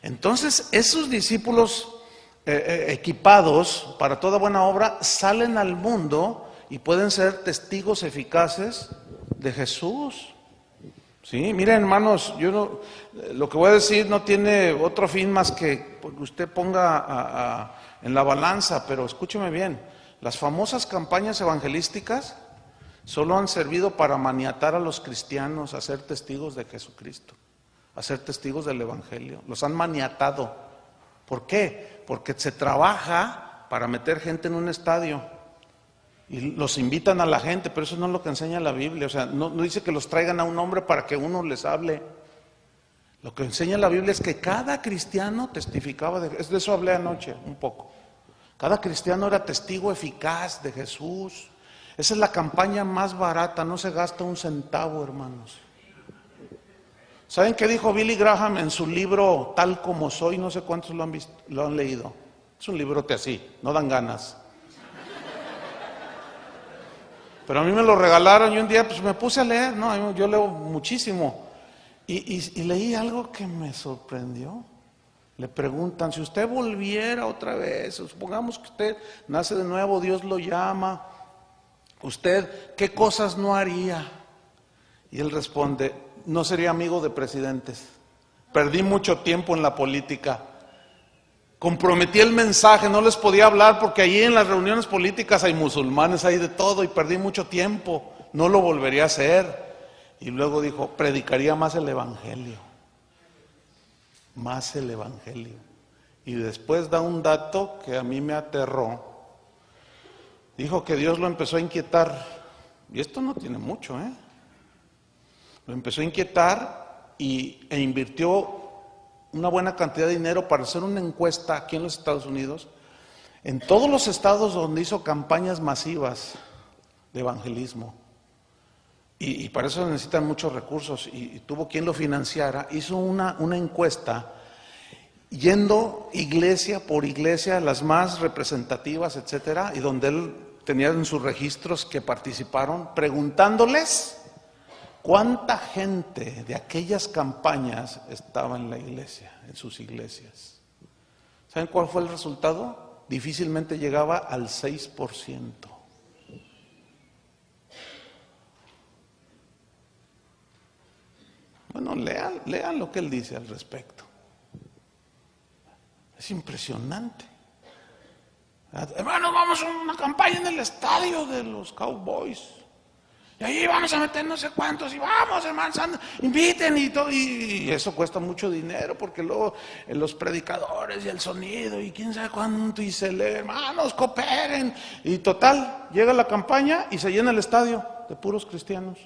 A: Entonces esos discípulos equipados para toda buena obra salen al mundo y pueden ser testigos eficaces de Jesús. Sí, miren, hermanos, lo que voy a decir no tiene otro fin más que usted ponga en la balanza, pero escúcheme bien: las famosas campañas evangelísticas solo han servido para maniatar a los cristianos a ser testigos de Jesucristo, a ser testigos del evangelio. Los han maniatado. ¿Por qué? Porque se trabaja para meter gente en un estadio y los invitan a la gente, pero eso no es lo que enseña la Biblia. O sea, no dice que los traigan a un hombre para que uno les hable. Lo que enseña la Biblia es que cada cristiano testificaba de eso hablé anoche un poco. Cada cristiano era testigo eficaz de Jesús. Esa es la campaña más barata, no se gasta un centavo, hermanos. ¿Saben qué dijo Billy Graham en su libro Tal como soy? No sé cuántos lo han visto, lo han leído. Es un librote así, no dan ganas. Pero a mí me lo regalaron y un día pues me puse a leer, ¿no? Yo leo muchísimo. Y leí algo que me sorprendió. Le preguntan: si usted volviera otra vez, supongamos que usted nace de nuevo, Dios lo llama, ¿usted qué cosas no haría? Y él responde: no sería amigo de presidentes, perdí mucho tiempo en la política, comprometí el mensaje, no les podía hablar porque allí en las reuniones políticas hay musulmanes, hay de todo, y perdí mucho tiempo, no lo volvería a hacer. Y luego dijo: predicaría más el evangelio, más el evangelio. Y después da un dato que a mí me aterró. Dijo que Dios lo empezó a inquietar, y esto no tiene mucho, lo empezó a inquietar e invirtió una buena cantidad de dinero para hacer una encuesta aquí en los Estados Unidos, en todos los estados donde hizo campañas masivas de evangelismo. Y para eso necesitan muchos recursos, y tuvo quien lo financiara. Hizo una encuesta yendo iglesia por iglesia, las más representativas, etcétera, y donde él tenía en sus registros que participaron, preguntándoles cuánta gente de aquellas campañas estaba en la iglesia, en sus iglesias. ¿Saben cuál fue el resultado? Difícilmente llegaba al 6%. Bueno, lean lo que él dice al respecto. Es impresionante. Hermanos, vamos a una campaña en el estadio de los Cowboys. Y ahí vamos a meter no sé cuántos. Y vamos, hermanos, inviten y todo. Y eso cuesta mucho dinero, porque luego los predicadores y el sonido y quién sabe cuánto. Y se lee: hermanos, cooperen. Y total, llega la campaña y se llena el estadio de puros cristianos.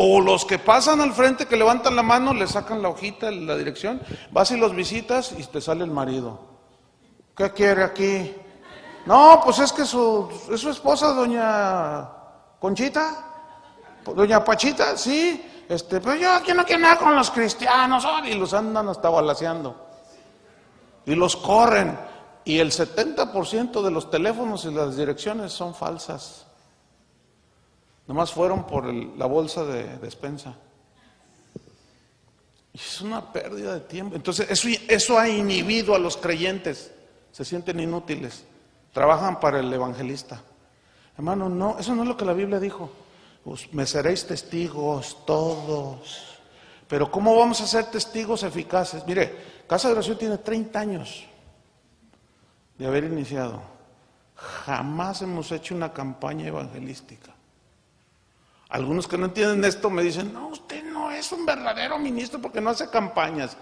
A: O los que pasan al frente, que levantan la mano, le sacan la hojita, la dirección, vas y los visitas y te sale el marido. ¿Qué quiere aquí? No, pues es que es su esposa, doña Conchita, doña Pachita, sí. Pero yo aquí no quiero nada con los cristianos, y los andan hasta balaceando. Y los corren. Y el 70% de los teléfonos y las direcciones son falsas. Nomás fueron por la bolsa de despensa. Y es una pérdida de tiempo. Entonces eso ha inhibido a los creyentes. Se sienten inútiles. Trabajan para el evangelista. Hermano, no, eso no es lo que la Biblia dijo. Pues, me seréis testigos todos. Pero ¿cómo vamos a ser testigos eficaces? Mire, Casa de Oración tiene 30 años de haber iniciado. Jamás hemos hecho una campaña evangelística. Algunos que no entienden esto me dicen, no, usted no es un verdadero ministro porque no hace campañas.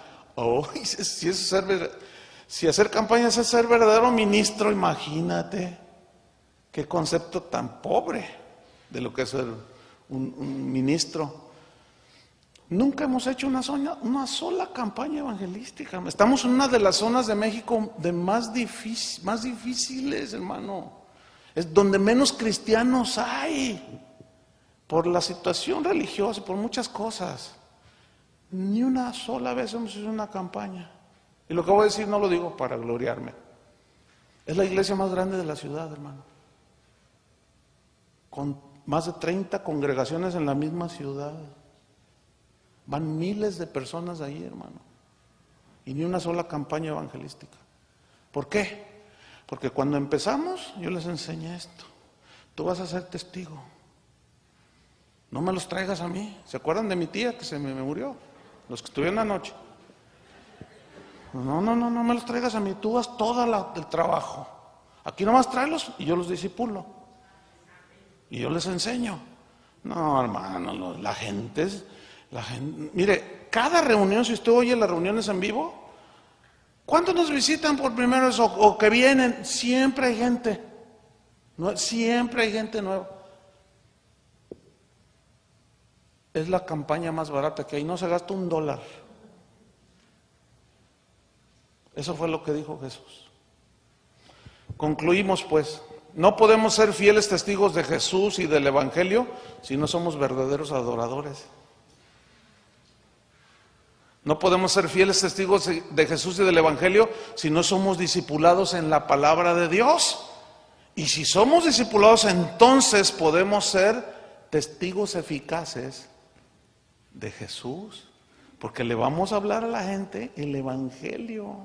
A: Si hacer campañas es ser verdadero ministro, imagínate qué concepto tan pobre de lo que es ser un ministro. Nunca hemos hecho una sola campaña evangelística. Estamos en una de las zonas de México más difíciles, hermano. Es donde menos cristianos hay. Por la situación religiosa, por muchas cosas. Ni una sola vez hemos hecho una campaña. Y lo que voy a decir no lo digo para gloriarme. Es la iglesia más grande de la ciudad, hermano. Con más de 30 congregaciones en la misma ciudad. Van miles de personas ahí, hermano. Y ni una sola campaña evangelística. ¿Por qué? Porque cuando empezamos, yo les enseñé esto. Tú vas a ser testigo. No me los traigas a mí. ¿Se acuerdan de mi tía que se me murió? Los que estuvieron anoche. No me los traigas a mí. Tú haz todo el trabajo. Aquí nomás tráelos y yo los disipulo. Y yo les enseño. No, hermano, la gente. Mire, cada reunión, si usted oye las reuniones en vivo, ¿cuántos nos visitan por primera vez o que vienen? Siempre hay gente. Siempre hay gente nueva. Es la campaña más barata que hay, no se gasta $1. Eso fue lo que dijo Jesús. Concluimos pues, no podemos ser fieles testigos de Jesús y del Evangelio si no somos verdaderos adoradores. No podemos ser fieles testigos de Jesús y del Evangelio si no somos discipulados en la palabra de Dios. Y si somos discipulados, entonces podemos ser testigos eficaces de Jesús, porque le vamos a hablar a la gente el Evangelio.